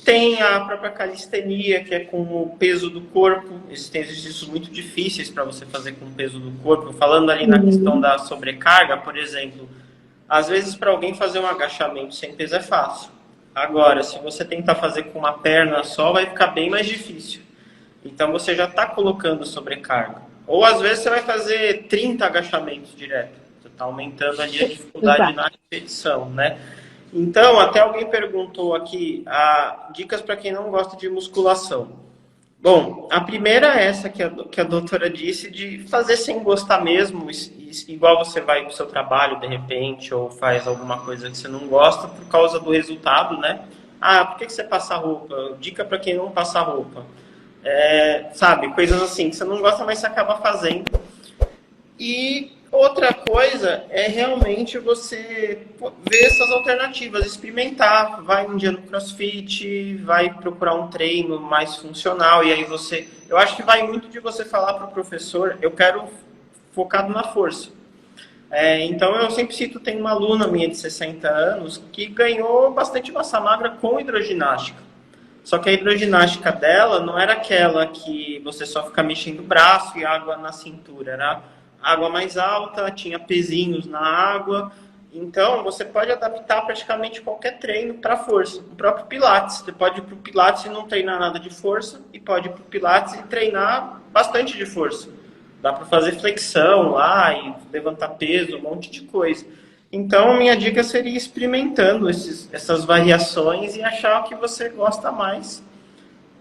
Tem a própria calistenia, que é com o peso do corpo. Existem exercícios muito difíceis para você fazer com o peso do corpo. Falando ali na questão sim, da sobrecarga, por exemplo, às vezes para alguém fazer um agachamento sem peso é fácil. Agora, se você tentar fazer com uma perna só, vai ficar bem mais difícil. Então você já está colocando sobrecarga. Ou às vezes você vai fazer 30 agachamentos direto. Você está aumentando ali a dificuldade exato. na repetição, né? Então, até alguém perguntou aqui, dicas para quem não gosta de musculação. Bom, a primeira é essa que a doutora disse, de fazer sem gostar mesmo, igual você vai para o seu trabalho de repente, ou faz alguma coisa que você não gosta por causa do resultado, né? Ah, por que você passa roupa? Dica para quem não passa roupa. Sabe, coisas assim que você não gosta, mas você acaba fazendo. E outra coisa é realmente você ver essas alternativas, experimentar. Vai um dia no CrossFit, vai procurar um treino mais funcional, e aí você. Eu acho que vai muito de você falar para o professor, eu quero focado na força. Então eu sempre cito, tem uma aluna minha de 60 anos que ganhou bastante massa magra com hidroginástica. Só que a hidroginástica dela não era aquela que você só fica mexendo o braço e água na cintura, era água mais alta, tinha pezinhos na água. Então você pode adaptar praticamente qualquer treino para força. O próprio Pilates, você pode ir para o Pilates e não treinar nada de força, e pode ir para o Pilates e treinar bastante de força. Dá para fazer flexão lá e levantar peso, um monte de coisa. Então, minha dica seria experimentando essas variações e achar o que você gosta mais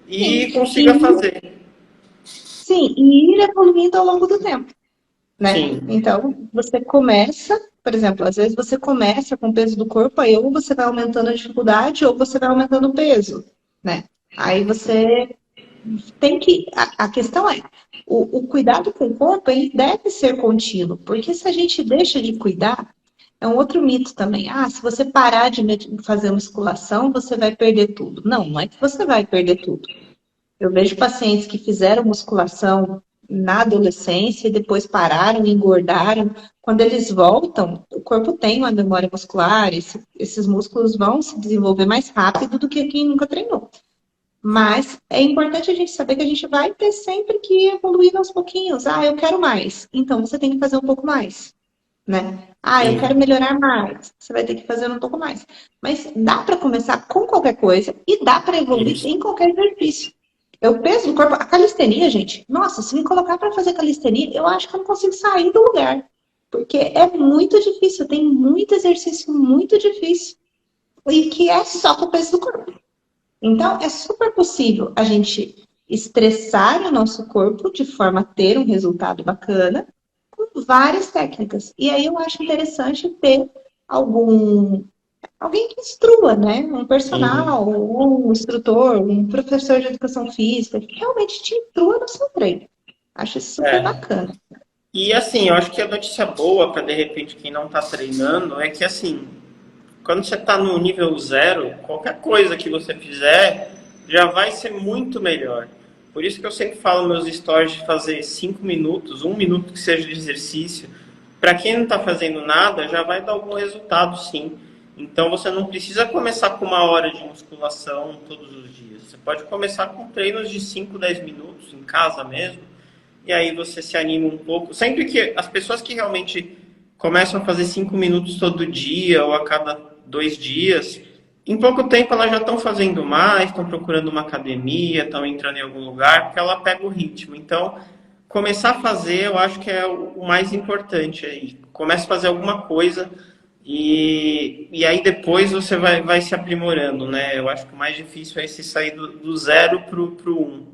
Sim. e consiga fazer. Sim, e ir evoluindo ao longo do tempo, né? Sim, Então, você começa, por exemplo, às vezes você começa com o peso do corpo, aí ou você vai aumentando a dificuldade ou você vai aumentando o peso, né? Aí você tem que. A questão é, o cuidado com o corpo, ele deve ser contínuo, porque se a gente deixa de cuidar, é um outro mito também. Ah, se você parar de fazer musculação, você vai perder tudo. Não, não é que você vai perder tudo. Eu vejo pacientes que fizeram musculação na adolescência e depois pararam, engordaram. Quando eles voltam, o corpo tem uma memória muscular, esses músculos vão se desenvolver mais rápido do que quem nunca treinou. Mas é importante a gente saber que a gente vai ter sempre que evoluir aos pouquinhos. Ah, eu quero mais. Então você tem que fazer um pouco mais, né? Ah, eu quero sim. melhorar mais. Você vai ter que fazer um pouco mais. Mas dá para começar com qualquer coisa e dá para evoluir Isso. em qualquer exercício. Eu peso do corpo, a calistenia, gente. Nossa, se me colocar para fazer calistenia, eu acho que eu não consigo sair do lugar. Porque é muito difícil, tem muito exercício muito difícil. E que é só com o peso do corpo. Então, é super possível a gente estressar o nosso corpo de forma a ter um resultado bacana com várias técnicas. E aí eu acho interessante ter algum alguém que instrua, né? Um Sim. personal, ou um instrutor, um professor de educação física, que realmente te instrua no seu treino. Acho isso super É. bacana. E assim, eu acho que a notícia boa para de repente quem não está treinando é que assim, quando você está no nível zero, qualquer coisa que você fizer já vai ser muito melhor. Por isso que eu sempre falo nos meus stories de fazer 5 minutos, 1 minuto que seja de exercício. Para quem não está fazendo nada, já vai dar algum resultado sim. Então você não precisa começar com 1 hora de musculação todos os dias. Você pode começar com treinos de 5, 10 minutos em casa mesmo. E aí você se anima um pouco. Sempre que as pessoas que realmente começam a fazer 5 minutos todo dia ou a cada 2 dias, em pouco tempo elas já estão fazendo mais, estão procurando uma academia, estão entrando em algum lugar, porque ela pega o ritmo. Então, começar a fazer, eu acho que é o mais importante aí. Comece a fazer alguma coisa e aí depois você vai se aprimorando, né? Eu acho que o mais difícil é se sair do zero pro um.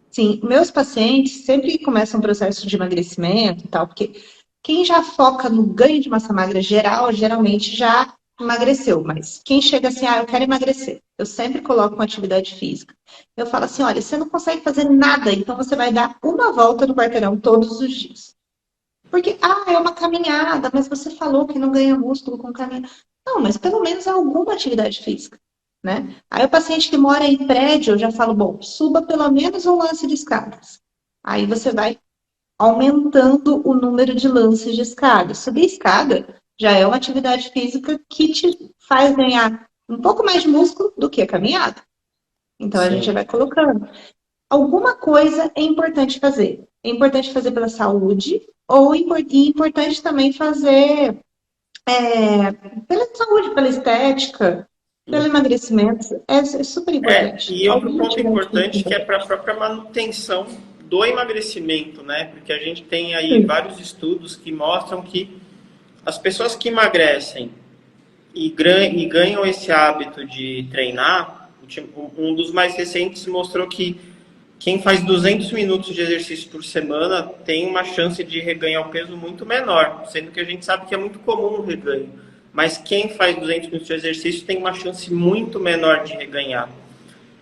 Sim, meus pacientes sempre começam um processo de emagrecimento e tal, porque quem já foca no ganho de massa magra geral, geralmente já emagreceu, mas quem chega assim, eu quero emagrecer, eu sempre coloco uma atividade física. Eu falo assim, olha, você não consegue fazer nada, então você vai dar uma volta no quarteirão todos os dias. Porque, é uma caminhada, mas você falou que não ganha músculo com caminhada. Não, mas pelo menos é alguma atividade física, né? Aí o paciente que mora em prédio, eu já falo, bom, suba pelo menos um lance de escadas. Aí você vai aumentando o número de lances de escada. Subir escada já é uma atividade física que te faz ganhar um pouco mais de músculo do que a caminhada. Então a gente já Sim. vai colocando. Alguma coisa é importante fazer. É importante fazer pela saúde, ou importante também fazer pela saúde, pela estética, pelo emagrecimento. É super importante. E outro Alguma ponto atividade importante que é física. para a própria manutenção do emagrecimento, né? Porque a gente tem aí Sim. vários estudos que mostram que as pessoas que emagrecem e ganham esse hábito de treinar, um dos mais recentes mostrou que quem faz 200 minutos de exercício por semana tem uma chance de reganhar o peso muito menor, sendo que a gente sabe que é muito comum o reganho. Mas quem faz 200 minutos de exercício tem uma chance muito menor de reganhar.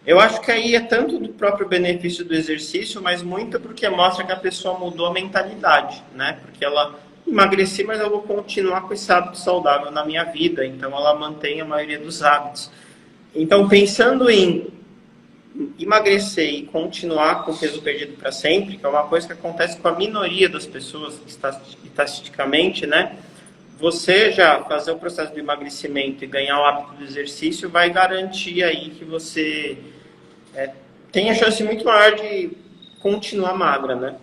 Eu acho que aí é tanto do próprio benefício do exercício, mas muito porque mostra que a pessoa mudou a mentalidade, né? Porque ela emagreci, mas eu vou continuar com esse hábito saudável na minha vida, então ela mantém a maioria dos hábitos. Então, pensando em emagrecer e continuar com o peso perdido para sempre, que é uma coisa que acontece com a minoria das pessoas, estatisticamente, né? Você já fazer o processo de emagrecimento e ganhar o hábito do exercício vai garantir aí que você tem a chance muito maior de continuar magra, né?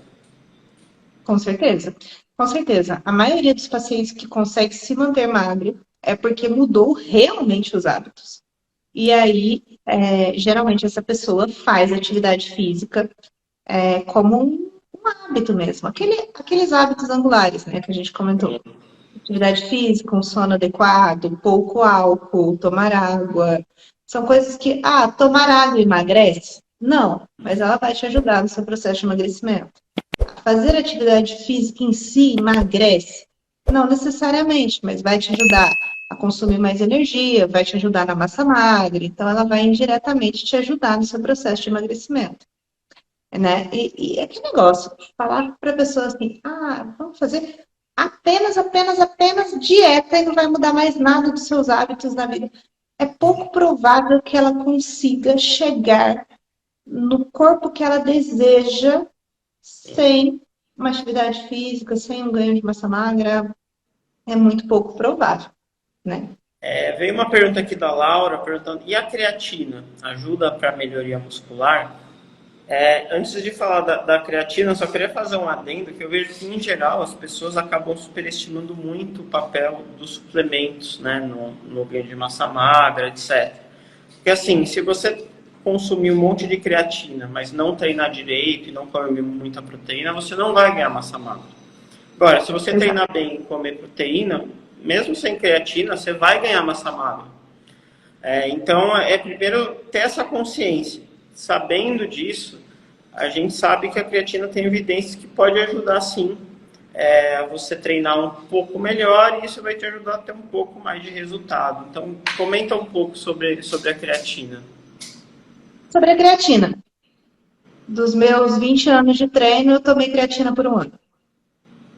Com certeza. Com certeza. A maioria dos pacientes que consegue se manter magro é porque mudou realmente os hábitos. E aí, geralmente, essa pessoa faz atividade física como um hábito mesmo. Aqueles hábitos angulares, né, que a gente comentou. Atividade física, um sono adequado, pouco álcool, tomar água. São coisas que, tomar água emagrece? Não, mas ela vai te ajudar no seu processo de emagrecimento. Fazer atividade física em si emagrece? Não necessariamente, mas vai te ajudar a consumir mais energia, vai te ajudar na massa magra, então ela vai indiretamente te ajudar no seu processo de emagrecimento, né? E é que negócio, falar para a pessoa assim, vamos fazer apenas dieta e não vai mudar mais nada dos seus hábitos na vida. É pouco provável que ela consiga chegar no corpo que ela deseja sem uma atividade física, sem um ganho de massa magra, é muito pouco provável, né? Veio uma pergunta aqui da Laura perguntando: e a creatina ajuda para melhoria muscular? Antes de falar da creatina, eu só queria fazer um adendo que eu vejo que, em geral, as pessoas acabam superestimando muito o papel dos suplementos, né, no ganho de massa magra, etc. Porque, assim, se você consumir um monte de creatina, mas não treinar direito e não comer muita proteína, você não vai ganhar massa magra. Agora, se você Exato. treinar bem e comer proteína, mesmo sem creatina, você vai ganhar massa magra. Então, primeiro ter essa consciência. Sabendo disso, a gente sabe que a creatina tem evidências que pode ajudar, sim, você treinar um pouco melhor e isso vai te ajudar a ter um pouco mais de resultado. Então, comenta um pouco sobre a creatina. Sobre a creatina. Dos meus 20 anos de treino, eu tomei creatina por um ano.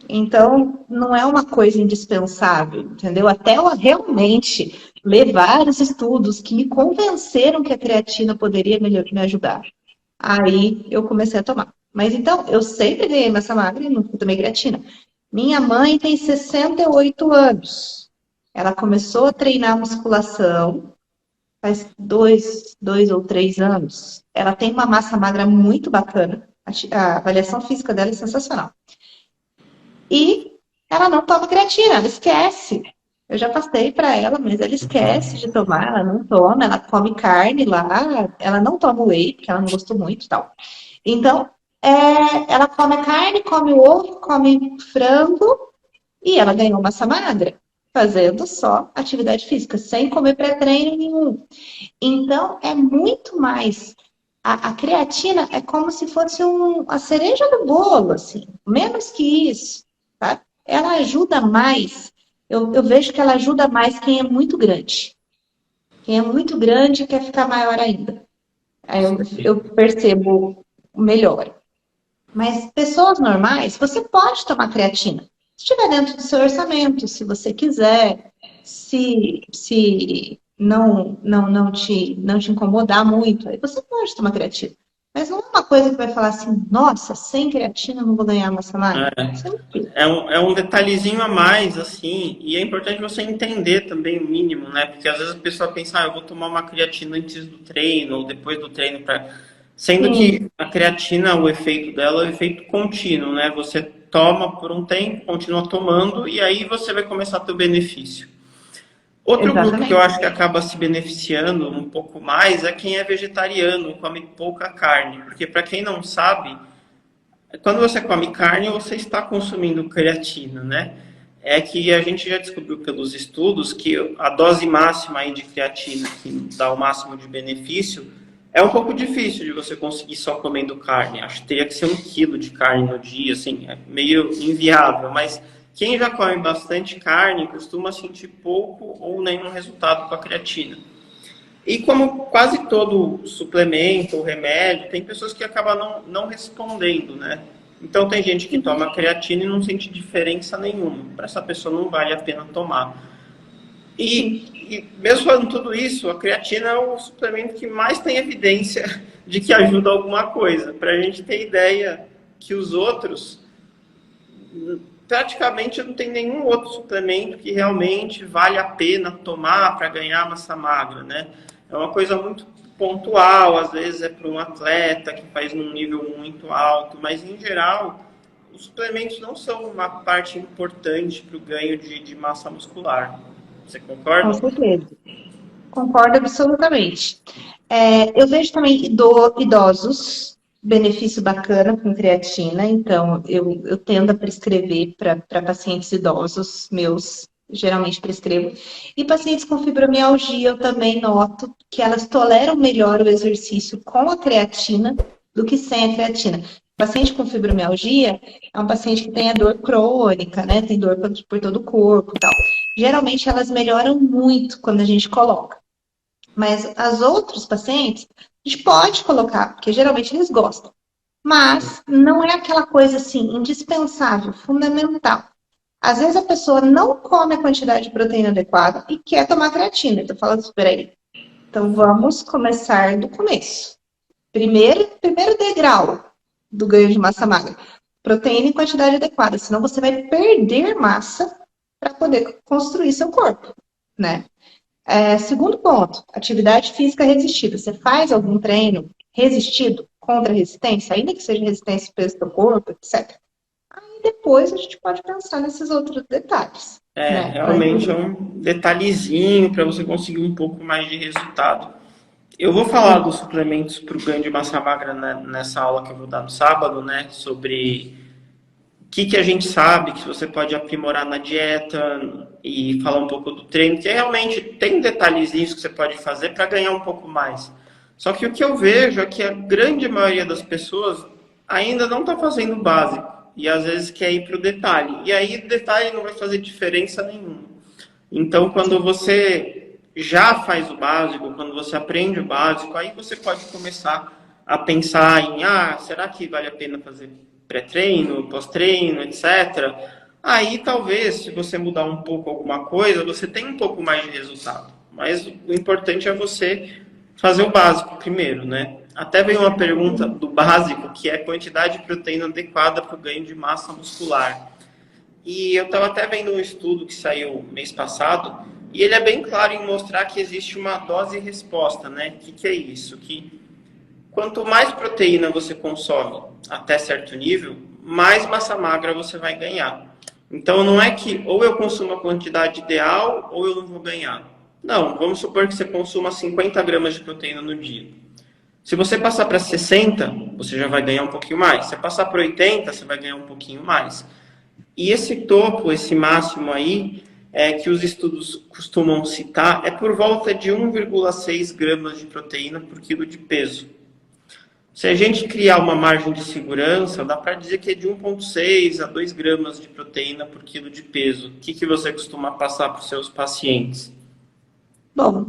Então, não é uma coisa indispensável, entendeu? Até eu realmente ler vários estudos que me convenceram que a creatina poderia me ajudar. Aí eu comecei a tomar. Mas então, eu sempre ganhei massa magra e nunca tomei creatina. Minha mãe tem 68 anos. ela começou a treinar musculação faz 2 ou 3 anos. Ela tem uma massa magra muito bacana. A avaliação física dela é sensacional. E ela não toma creatina, ela esquece. Eu já passei para ela, mas ela esquece de tomar, ela não toma, ela come carne lá, ela não toma whey, porque ela não gostou muito e tal. Então, ela come a carne, come o ovo, come frango e ela ganhou massa magra, fazendo só atividade física, sem comer pré-treino nenhum. Então, é muito mais. A creatina é como se fosse a cereja do bolo, assim, menos que isso, tá? Ela ajuda mais, eu vejo que ela ajuda mais quem é muito grande. Quem é muito grande quer ficar maior ainda. Aí eu percebo melhor. Mas pessoas normais, você pode tomar creatina. Se estiver dentro do seu orçamento, se você quiser, se não te incomodar muito, aí você pode tomar creatina. Mas não é uma coisa que vai falar assim, nossa, sem creatina eu não vou ganhar massa magra. Isso é mentira. É um detalhezinho a mais, assim, e é importante você entender também o mínimo, né? Porque às vezes a pessoa pensa, eu vou tomar uma creatina antes do treino, ou depois do treino, sendo que Sim, a creatina, o efeito dela é o efeito contínuo, né? Você toma por um tempo, continua tomando, e aí você vai começar a ter o benefício. Outro grupo que eu exatamente. acho que acaba se beneficiando um pouco mais é quem é vegetariano, come pouca carne, porque para quem não sabe, quando você come carne, você está consumindo creatina, né? É que a gente já descobriu pelos estudos que a dose máxima aí de creatina, que dá o máximo de benefício, é um pouco difícil de você conseguir só comendo carne. Acho que teria que ser 1 quilo de carne no dia, assim, é meio inviável. Mas quem já come bastante carne costuma sentir pouco ou nenhum resultado com a creatina. E como quase todo suplemento ou remédio, tem pessoas que acabam não respondendo, né? Então tem gente que toma creatina e não sente diferença nenhuma. Para essa pessoa não vale a pena tomar. Sim. E mesmo falando tudo isso, a creatina é o suplemento que mais tem evidência de que ajuda alguma coisa. Para a gente ter ideia que os outros, praticamente não tem nenhum outro suplemento que realmente vale a pena tomar para ganhar massa magra, né? É uma coisa muito pontual, às vezes é para um atleta que faz num nível muito alto, mas em geral os suplementos não são uma parte importante para o ganho de massa muscular. Você Com concorda? certeza. Concordo absolutamente. Eu vejo também idosos, benefício bacana com creatina, então eu tendo a prescrever para pacientes idosos meus, geralmente prescrevo. E pacientes com fibromialgia, eu também noto que elas toleram melhor o exercício com a creatina do que sem a creatina. Paciente com fibromialgia é um paciente que tem a dor crônica, né? Tem dor por todo o corpo e tal. Geralmente elas melhoram muito quando a gente coloca. Mas as outros pacientes, a gente pode colocar, porque geralmente eles gostam. Mas não é aquela coisa assim, indispensável, fundamental. Às vezes a pessoa não come a quantidade de proteína adequada e quer tomar creatina. Então fala, espera aí. Então vamos começar do começo. Primeiro degrau do ganho de massa magra. Proteína em quantidade adequada, senão você vai perder massa para poder construir seu corpo, né? Segundo ponto, atividade física resistida. Você faz algum treino resistido contra a resistência, ainda que seja resistência peso do corpo, etc. Aí depois a gente pode pensar nesses outros detalhes, né? Realmente é um detalhezinho para você conseguir um pouco mais de resultado. Eu vou falar Sim, dos suplementos para o ganho de massa magra nessa aula que eu vou dar no sábado, né? Sobre o que a gente sabe que você pode aprimorar na dieta e falar um pouco do treino, que realmente tem detalhezinhos que você pode fazer para ganhar um pouco mais. Só que o que eu vejo é que a grande maioria das pessoas ainda não está fazendo o básico e às vezes quer ir para o detalhe. E aí o detalhe não vai fazer diferença nenhuma. Então, quando sim. você já faz o básico, quando você aprende o básico, aí você pode começar a pensar em, será que vale a pena fazer pré-treino, pós-treino, etc. Aí, talvez, se você mudar um pouco alguma coisa, você tem um pouco mais de resultado. Mas o importante é você fazer o básico primeiro, né? Até veio uma pergunta do básico, que é a quantidade de proteína adequada para o ganho de massa muscular. E eu estava até vendo um estudo que saiu mês passado, e ele é bem claro em mostrar que existe uma dose e resposta, né? O que é isso? Que quanto mais proteína você consome até certo nível, mais massa magra você vai ganhar. Então não é que ou eu consumo a quantidade ideal ou eu não vou ganhar. Não, vamos supor que você consuma 50 gramas de proteína no dia. Se você passar para 60, você já vai ganhar um pouquinho mais. Se você passar para 80, você vai ganhar um pouquinho mais. E esse topo, esse máximo aí, que os estudos costumam citar, é por volta de 1,6 gramas de proteína por quilo de peso. Se a gente criar uma margem de segurança, dá para dizer que é de 1,6 a 2 gramas de proteína por quilo de peso. O que você costuma passar para os seus pacientes? Bom,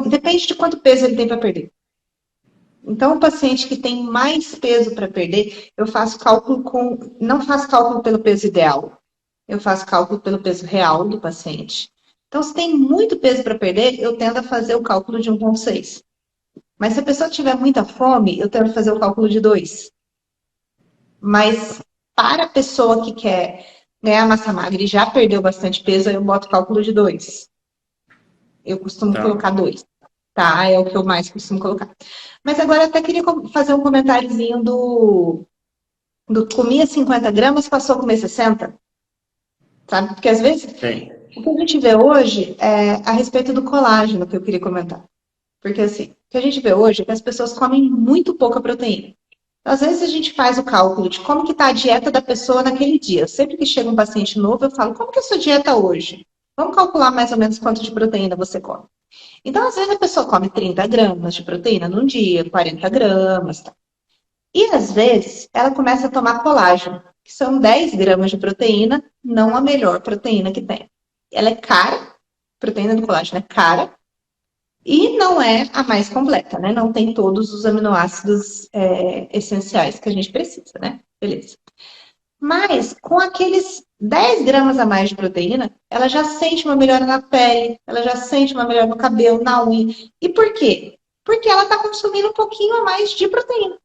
depende de quanto peso ele tem para perder. Então, o paciente que tem mais peso para perder, eu faço cálculo não faço cálculo pelo peso ideal, eu faço cálculo pelo peso real do paciente. Então, se tem muito peso para perder, eu tendo a fazer o cálculo de 1,6. Mas se a pessoa tiver muita fome, eu tento fazer o cálculo de 2. Mas para a pessoa que quer ganhar massa magra e já perdeu bastante peso, eu boto cálculo de 2. Eu costumo colocar 2. Tá? É o que eu mais costumo colocar. Mas agora eu até queria fazer um comentáriozinho do comia 50 gramas, passou a comer 60. Sabe? Porque às vezes Sim. o que a gente vê hoje é a respeito do colágeno que eu queria comentar. Porque assim, o que a gente vê hoje é que as pessoas comem muito pouca proteína. Às vezes a gente faz o cálculo de como que está a dieta da pessoa naquele dia. Sempre que chega um paciente novo, eu falo, como que é a sua dieta hoje? Vamos calcular mais ou menos quanto de proteína você come. Então, às vezes a pessoa come 30 gramas de proteína num dia, 40 gramas. Tá? E às vezes ela começa a tomar colágeno, que são 10 gramas de proteína, não a melhor proteína que tem. Ela é cara, a proteína do colágeno é cara, e não é a mais completa, né? Não tem todos os aminoácidos essenciais que a gente precisa, né? Beleza. Mas com aqueles 10 gramas a mais de proteína, ela já sente uma melhora na pele, ela já sente uma melhora no cabelo, na unha. E por quê? Porque ela está consumindo um pouquinho a mais de proteína.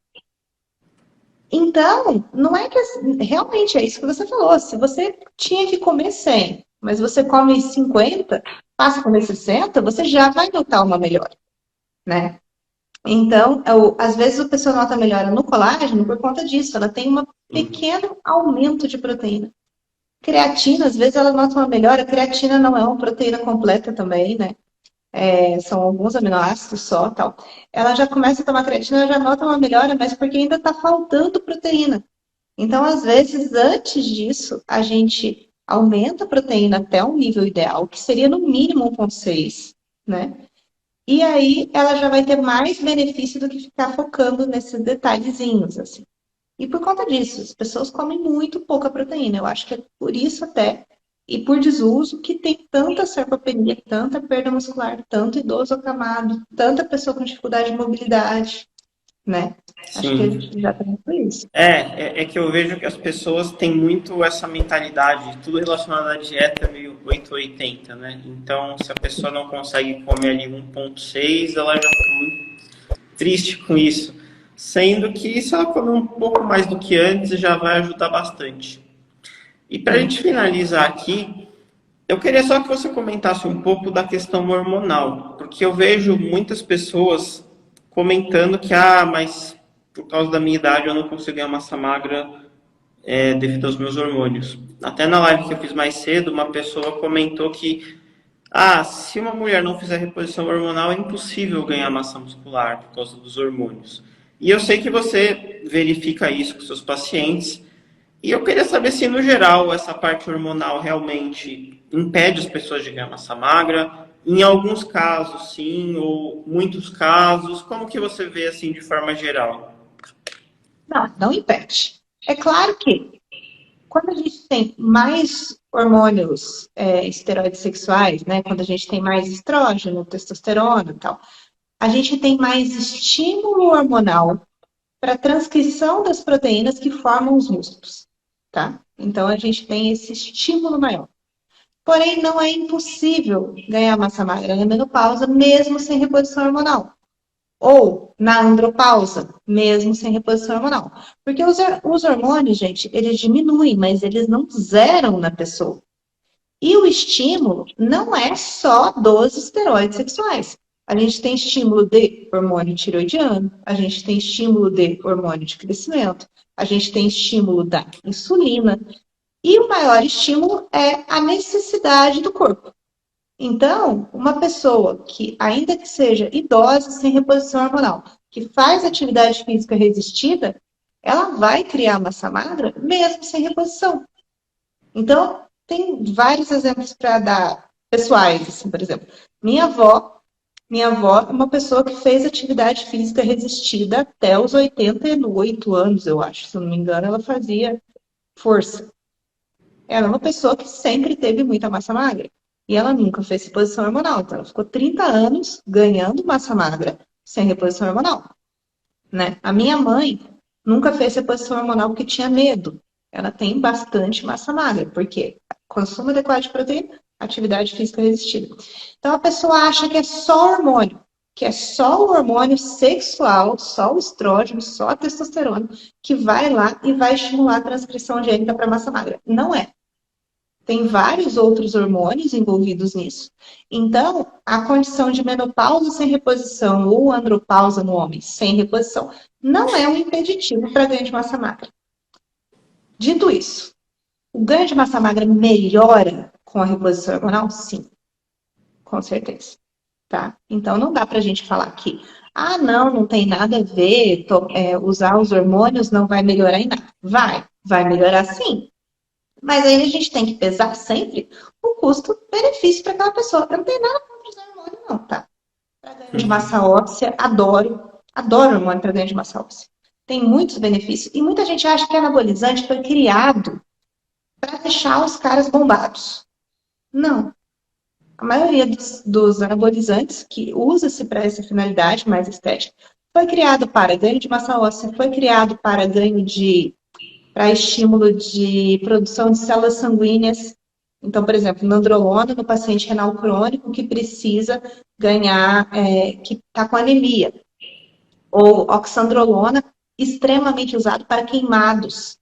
Então, não é que realmente é isso que você falou. Se você tinha que comer 100, mas você come 50, passa a comer 60, você já vai notar uma melhora, né? Então, às vezes a pessoa nota melhora no colágeno por conta disso. Ela tem um pequeno aumento de proteína. Creatina, às vezes ela nota uma melhora. A creatina não é uma proteína completa também, né? São alguns aminoácidos só, tal. Ela já começa a tomar creatina, já nota uma melhora, mas porque ainda está faltando proteína. Então, às vezes, antes disso, a gente aumenta a proteína até um nível ideal, que seria no mínimo 1,6, né? E aí ela já vai ter mais benefício do que ficar focando nesses detalhezinhos, assim. E por conta disso, as pessoas comem muito pouca proteína. Eu acho que é por isso até, e por desuso, que tem tanta sarcopenia, tanta perda muscular, tanto idoso acamado, tanta pessoa com dificuldade de mobilidade, né? Acho que é Sim. exatamente por isso. É que eu vejo que as pessoas têm muito essa mentalidade, tudo relacionado à dieta é meio 880, né? Então, se a pessoa não consegue comer ali 1,6, ela já fica muito triste com isso. Sendo que se ela comer um pouco mais do que antes, já vai ajudar bastante. E para a gente finalizar aqui, eu queria só que você comentasse um pouco da questão hormonal, porque eu vejo muitas pessoas comentando que, mas por causa da minha idade eu não consigo ganhar massa magra devido aos meus hormônios. Até na live que eu fiz mais cedo, uma pessoa comentou que, se uma mulher não fizer reposição hormonal, é impossível ganhar massa muscular por causa dos hormônios. E eu sei que você verifica isso com seus pacientes, e eu queria saber se, no geral, essa parte hormonal realmente impede as pessoas de ganhar massa magra. Em alguns casos, sim, ou muitos casos. Como que você vê, assim, de forma geral? Não impede. É claro que quando a gente tem mais hormônios esteroides sexuais, né? Quando a gente tem mais estrógeno, testosterona e tal, a gente tem mais estímulo hormonal para a transcrição das proteínas que formam os músculos, tá? Então a gente tem esse estímulo maior. Porém, não é impossível ganhar massa magra na menopausa, mesmo sem reposição hormonal. ou na andropausa, mesmo sem reposição hormonal. Porque os hormônios, gente, eles diminuem, mas eles não zeram na pessoa. E o estímulo não é só dos esteroides sexuais. A gente tem estímulo de hormônio tiroidiano, a gente tem estímulo de hormônio de crescimento, a gente tem estímulo da insulina, e o maior estímulo é a necessidade do corpo. Então, uma pessoa que, ainda que seja idosa, sem reposição hormonal, que faz atividade física resistida, ela vai criar massa magra mesmo sem reposição. Então, tem vários exemplos para dar pessoais, assim, por exemplo. Minha avó é uma pessoa que fez atividade física resistida até os 88 anos, eu acho. Se eu não me engano, ela fazia força. Ela é uma pessoa que sempre teve muita massa magra. E ela nunca fez reposição hormonal. Então, ela ficou 30 anos ganhando massa magra sem reposição hormonal. Né? A minha mãe nunca fez reposição hormonal porque tinha medo. Ela tem bastante massa magra. Por quê? Consumo adequado de proteína, atividade física resistida. Então, a pessoa acha que é só hormônio, que é só o hormônio sexual, só o estrógeno, só a testosterona, que vai lá e vai estimular a transcrição gênica para massa magra. Não é. Tem vários outros hormônios envolvidos nisso. Então, a condição de menopausa sem reposição ou andropausa no homem sem reposição não é um impeditivo para ganho de massa magra. Dito isso, o ganho de massa magra melhora com a reposição hormonal? Sim, com certeza. Tá? Então, não dá para a gente falar que, não tem nada a ver, usar os hormônios não vai melhorar em nada. Vai melhorar sim. Mas aí a gente tem que pesar sempre o custo-benefício para aquela pessoa. Eu não tenho nada contra usar hormônio, não, tá? Para ganho de massa óssea, adoro hormônio para ganho de massa óssea. Tem muitos benefícios. E muita gente acha que anabolizante foi criado para deixar os caras bombados. Não. A maioria dos anabolizantes que usa-se para essa finalidade mais estética foi criado para ganho de massa óssea, foi criado para ganho para estímulo de produção de células sanguíneas. Então, por exemplo, nandrolona no paciente renal crônico que precisa ganhar, que está com anemia. Ou oxandrolona, extremamente usado para queimados,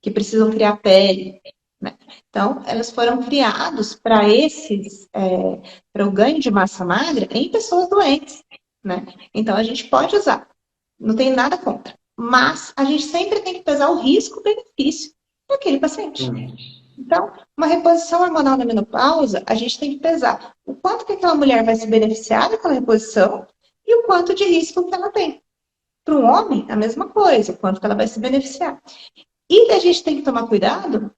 que precisam criar pele. Né? Então, elas foram criados para para o ganho de massa magra em pessoas doentes. Né? Então, a gente pode usar. Não tem nada contra. Mas a gente sempre tem que pesar o risco-benefício daquele paciente. Então, uma reposição hormonal na menopausa, a gente tem que pesar o quanto que aquela mulher vai se beneficiar daquela reposição e o quanto de risco que ela tem. Para o homem, a mesma coisa, o quanto que ela vai se beneficiar. E a gente tem que tomar cuidado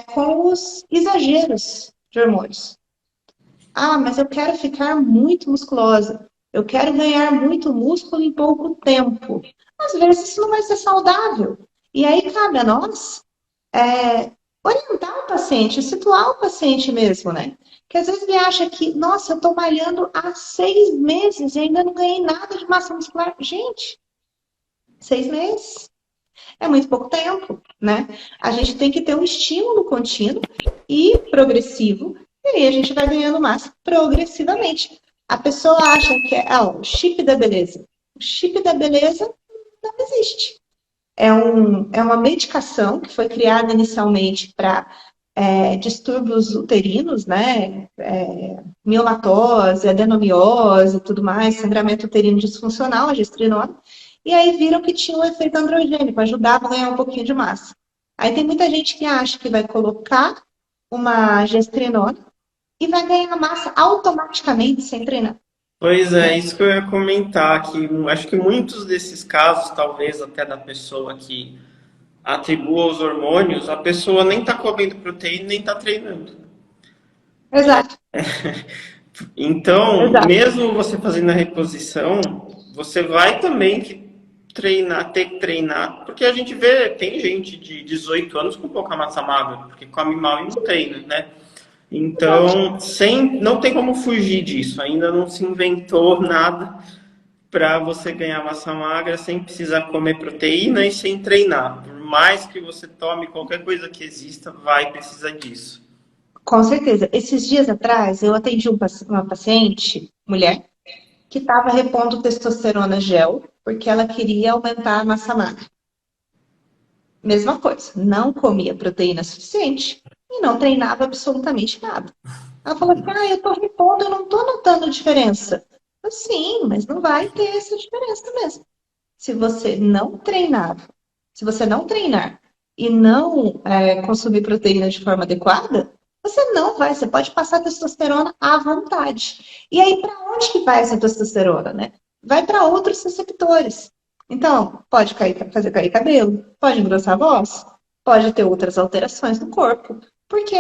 com os exageros de hormônios. Mas eu quero ficar muito musculosa. Eu quero ganhar muito músculo em pouco tempo. Às vezes isso não vai ser saudável. E aí cabe a nós orientar o paciente, situar o paciente mesmo, né? Que às vezes ele acha que, nossa, eu tô malhando há 6 meses e ainda não ganhei nada de massa muscular. Gente, 6 meses é muito pouco tempo, né? A gente tem que ter um estímulo contínuo e progressivo, e aí a gente vai ganhando massa progressivamente. A pessoa acha que é o chip da beleza. O chip da beleza não existe. É uma medicação que foi criada inicialmente para distúrbios uterinos, né? Miomatose, adenomiose e tudo mais, sangramento uterino disfuncional, a gestrinona. E aí viram que tinha um efeito androgênico, ajudava a ganhar um pouquinho de massa. Aí tem muita gente que acha que vai colocar uma gestrinona e vai ganhar massa automaticamente sem treinar. Pois é, isso que eu ia comentar, que acho que muitos desses casos, talvez até da pessoa que atribua os hormônios, a pessoa nem está comendo proteína, nem está treinando. Exato. Então, Exato. mesmo você fazendo a reposição, você vai também ter que treinar, porque a gente vê, tem gente de 18 anos com pouca massa magra, porque come mal e não treina, né? Então, não tem como fugir disso. Ainda não se inventou nada para você ganhar massa magra sem precisar comer proteína e sem treinar. Por mais que você tome qualquer coisa que exista, vai precisar disso. Com certeza. Esses dias atrás, eu atendi uma paciente, mulher, que estava repondo testosterona gel, porque ela queria aumentar a massa magra. Mesma coisa, não comia proteína suficiente e não treinava absolutamente nada. Ela falou assim, eu tô repondo, eu não tô notando diferença. Eu, sim, mas não vai ter essa diferença mesmo. Se você não treinar, se você não treinar e não consumir proteína de forma adequada, você não vai, você pode passar testosterona à vontade. E aí, para onde que vai essa testosterona, né? Vai para outros receptores. Então, pode fazer cair cabelo, pode engrossar a voz, pode ter outras alterações no corpo, porque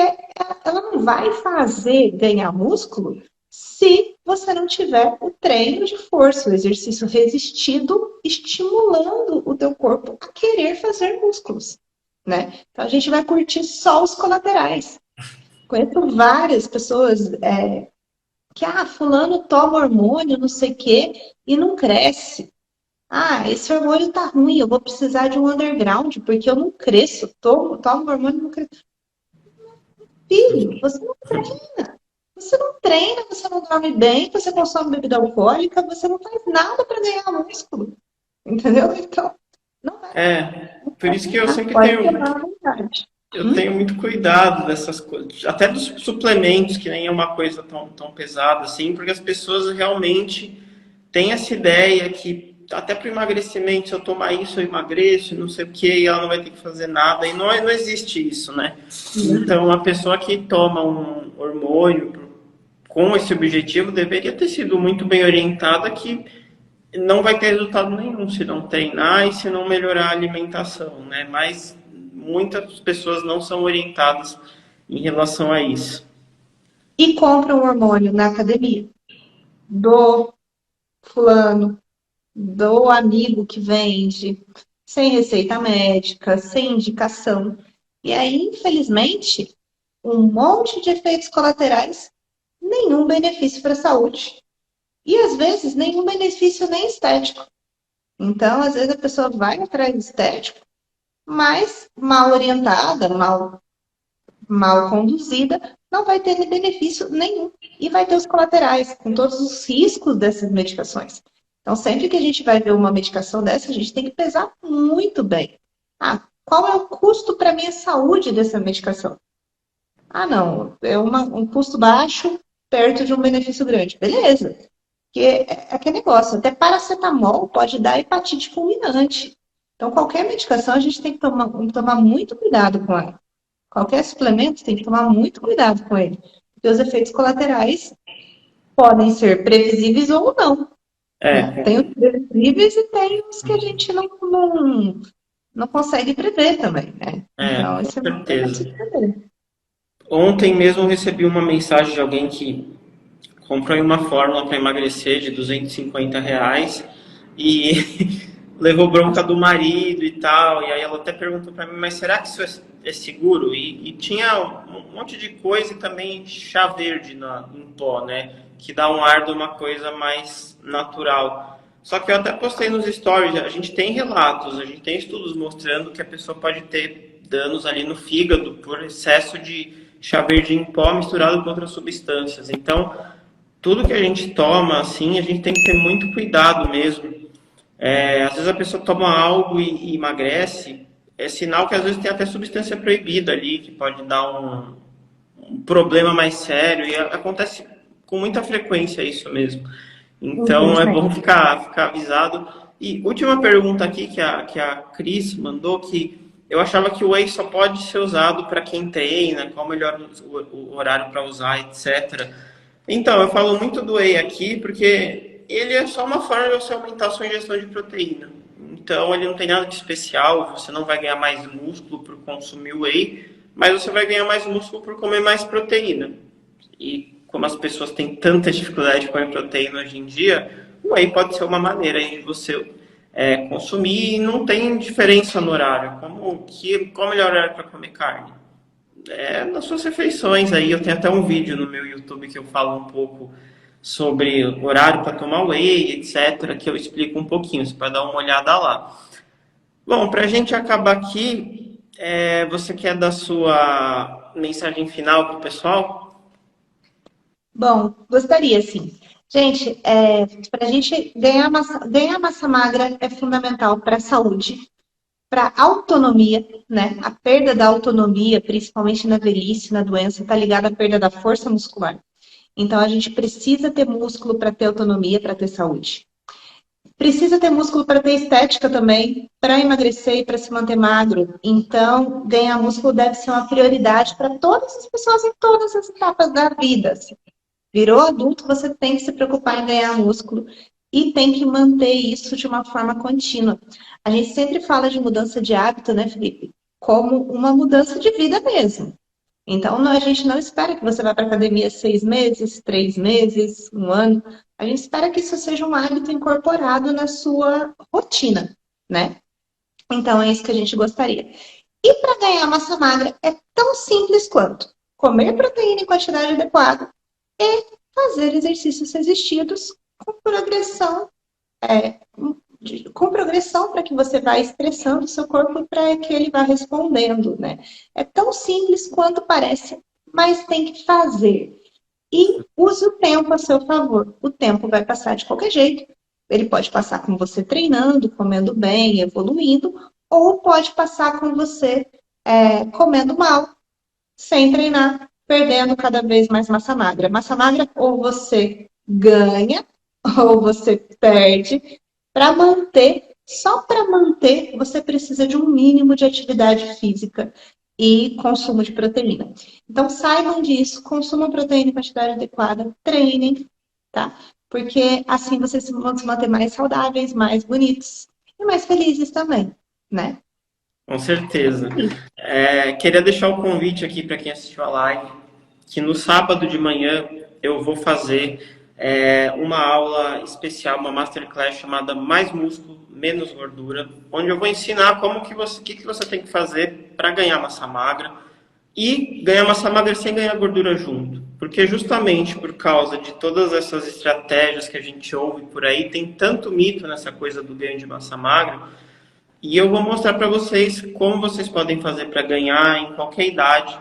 ela não vai fazer ganhar músculo se você não tiver o treino de força, o exercício resistido, estimulando o teu corpo a querer fazer músculos, né? Então a gente vai curtir só os colaterais. Conheço várias pessoas que, fulano toma hormônio, não sei o quê, e não cresce. Esse hormônio tá ruim, eu vou precisar de um underground, porque eu não cresço, tomo hormônio e não cresço. Filho, você não treina. Você não treina, você não dorme bem, você consome bebida alcoólica, você não faz nada para ganhar músculo. Entendeu? Então, não vai. Por isso que eu sempre Pode tenho, tomar à vontade. eu tenho muito cuidado dessas coisas, até dos suplementos, que nem é uma coisa tão pesada assim, porque as pessoas realmente têm essa ideia que até para emagrecimento, se eu tomar isso, eu emagreço, não sei o que, e ela não vai ter que fazer nada, e não existe isso, né? Então, a pessoa que toma um hormônio com esse objetivo deveria ter sido muito bem orientada que não vai ter resultado nenhum se não treinar e se não melhorar a alimentação, né? Mas muitas pessoas não são orientadas em relação a isso. E compra um hormônio na academia. Do fulano, do amigo que vende, sem receita médica, sem indicação. E aí, infelizmente, um monte de efeitos colaterais, nenhum benefício para a saúde. E às vezes nenhum benefício nem estético. Então, às vezes a pessoa vai atrás do estético, mas mal orientada, mal conduzida, não vai ter benefício nenhum. E vai ter os colaterais, com todos os riscos dessas medicações. Então, sempre que a gente vai ver uma medicação dessa, a gente tem que pesar muito bem. Qual é o custo para a minha saúde dessa medicação? Não, é um custo baixo perto de um benefício grande. Beleza. Porque é aquele negócio, até paracetamol pode dar hepatite fulminante. Então, qualquer medicação a gente tem que tomar muito cuidado com ela. Qualquer suplemento tem que tomar muito cuidado com ele. Porque os efeitos colaterais podem ser previsíveis ou não. Né? Tem os previsíveis e tem os que a gente não consegue prever também. Né? Então, Com isso é muito importante certeza. prever. Ontem mesmo eu recebi uma mensagem de alguém que comprou uma fórmula para emagrecer de R$ 250 e levou bronca do marido e tal. E aí ela até perguntou para mim, mas será que isso é seguro? E tinha um monte de coisa e também chá verde em pó, né? Que dá um ar de uma coisa mais natural. Só que eu até postei nos stories, a gente tem relatos, a gente tem estudos mostrando que a pessoa pode ter danos ali no fígado por excesso de chá verde em pó misturado com outras substâncias. Então, tudo que a gente toma, assim, a gente tem que ter muito cuidado mesmo. Às vezes a pessoa toma algo e emagrece, é sinal que às vezes tem até substância proibida ali, que pode dar um problema mais sério, e acontece com muita frequência isso mesmo. Então é bom ficar avisado. E última pergunta aqui que a Cris mandou, que eu achava que o whey só pode ser usado para quem treina, qual o melhor o horário para usar, etc. Então, eu falo muito do whey aqui porque ele é só uma forma de você aumentar a sua ingestão de proteína. Então, ele não tem nada de especial, você não vai ganhar mais músculo por consumir whey, mas você vai ganhar mais músculo por comer mais proteína. E como as pessoas têm tanta dificuldade de comer proteína hoje em dia, o whey pode ser uma maneira de você consumir e não tem diferença no horário. Qual o melhor horário para comer carne? Nas suas refeições aí. Eu tenho até um vídeo no meu YouTube que eu falo um pouco sobre horário para tomar whey, etc., que eu explico um pouquinho, você pode dar uma olhada lá. Bom, para a gente acabar aqui, você quer dar sua mensagem final para o pessoal? Bom, gostaria sim. Gente, para a gente ganhar massa magra é fundamental para a saúde, para autonomia, né? A perda da autonomia, principalmente na velhice, na doença, está ligada à perda da força muscular. Então, a gente precisa ter músculo para ter autonomia, para ter saúde. Precisa ter músculo para ter estética também, para emagrecer e para se manter magro. Então, ganhar músculo deve ser uma prioridade para todas as pessoas em todas as etapas da vida. Virou adulto, você tem que se preocupar em ganhar músculo e tem que manter isso de uma forma contínua. A gente sempre fala de mudança de hábito, né, Felipe? Como uma mudança de vida mesmo. Então, a gente não espera que você vá para a academia 6 meses, 3 meses, um ano. A gente espera que isso seja um hábito incorporado na sua rotina, né? Então, é isso que a gente gostaria. E para ganhar massa magra é tão simples quanto comer proteína em quantidade adequada e fazer exercícios resistidos com progressão, é, com progressão para que você vá estressando o seu corpo para que ele vá respondendo, né? É tão simples quanto parece, mas tem que fazer. E use o tempo a seu favor. O tempo vai passar de qualquer jeito. Ele pode passar com você treinando, comendo bem, evoluindo, ou pode passar com você comendo mal, sem treinar, perdendo cada vez mais massa magra. Massa magra ou você ganha ou você perde. Para manter, só para manter, você precisa de um mínimo de atividade física e consumo de proteína. Então, saibam disso, consumam proteína em quantidade adequada, treinem, tá? Porque assim vocês vão se manter mais saudáveis, mais bonitos e mais felizes também, né? Com certeza. Queria deixar o convite aqui para quem assistiu a live, que no sábado de manhã eu vou fazer uma aula especial, uma masterclass chamada Mais Músculo, Menos Gordura, onde eu vou ensinar o que você tem que fazer para ganhar massa magra e ganhar massa magra sem ganhar gordura junto. Porque justamente por causa de todas essas estratégias que a gente ouve por aí, tem tanto mito nessa coisa do ganho de massa magra. E eu vou mostrar para vocês como vocês podem fazer para ganhar em qualquer idade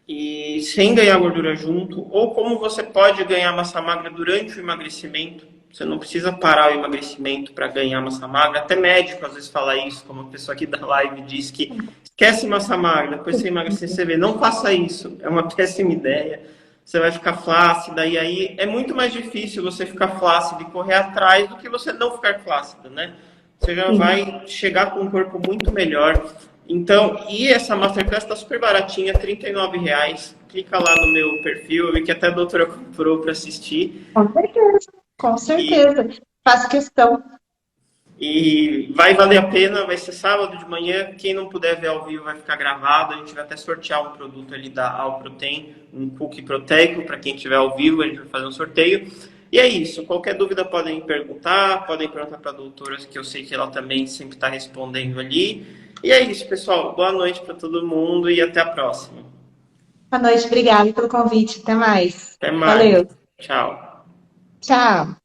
e sem ganhar gordura junto, ou como você pode ganhar massa magra durante o emagrecimento. Você não precisa parar o emagrecimento para ganhar massa magra. Até médico às vezes fala isso, como a pessoa aqui da live diz que esquece massa magra, depois você emagrecer, você vê. Não faça isso, é uma péssima ideia. Você vai ficar flácida e aí é muito mais difícil você ficar flácida e correr atrás do que você não ficar flácida, né? Você já vai chegar com um corpo muito melhor. Então, e essa Masterclass está super baratinha, R$ 39. Clica lá no meu perfil, eu vi que até a doutora comprou para assistir. Com certeza, com certeza. Faço questão. E vai valer a pena, vai ser sábado de manhã. Quem não puder ver ao vivo vai ficar gravado. A gente vai até sortear um produto ali da Alprotein, um cookie proteico, para quem estiver ao vivo, a gente vai fazer um sorteio. E é isso. Qualquer dúvida podem perguntar para a doutora, que eu sei que ela também sempre está respondendo ali. E é isso, pessoal. Boa noite para todo mundo e até a próxima. Boa noite, obrigada pelo convite. Até mais. Até mais. Valeu. Tchau. Tchau.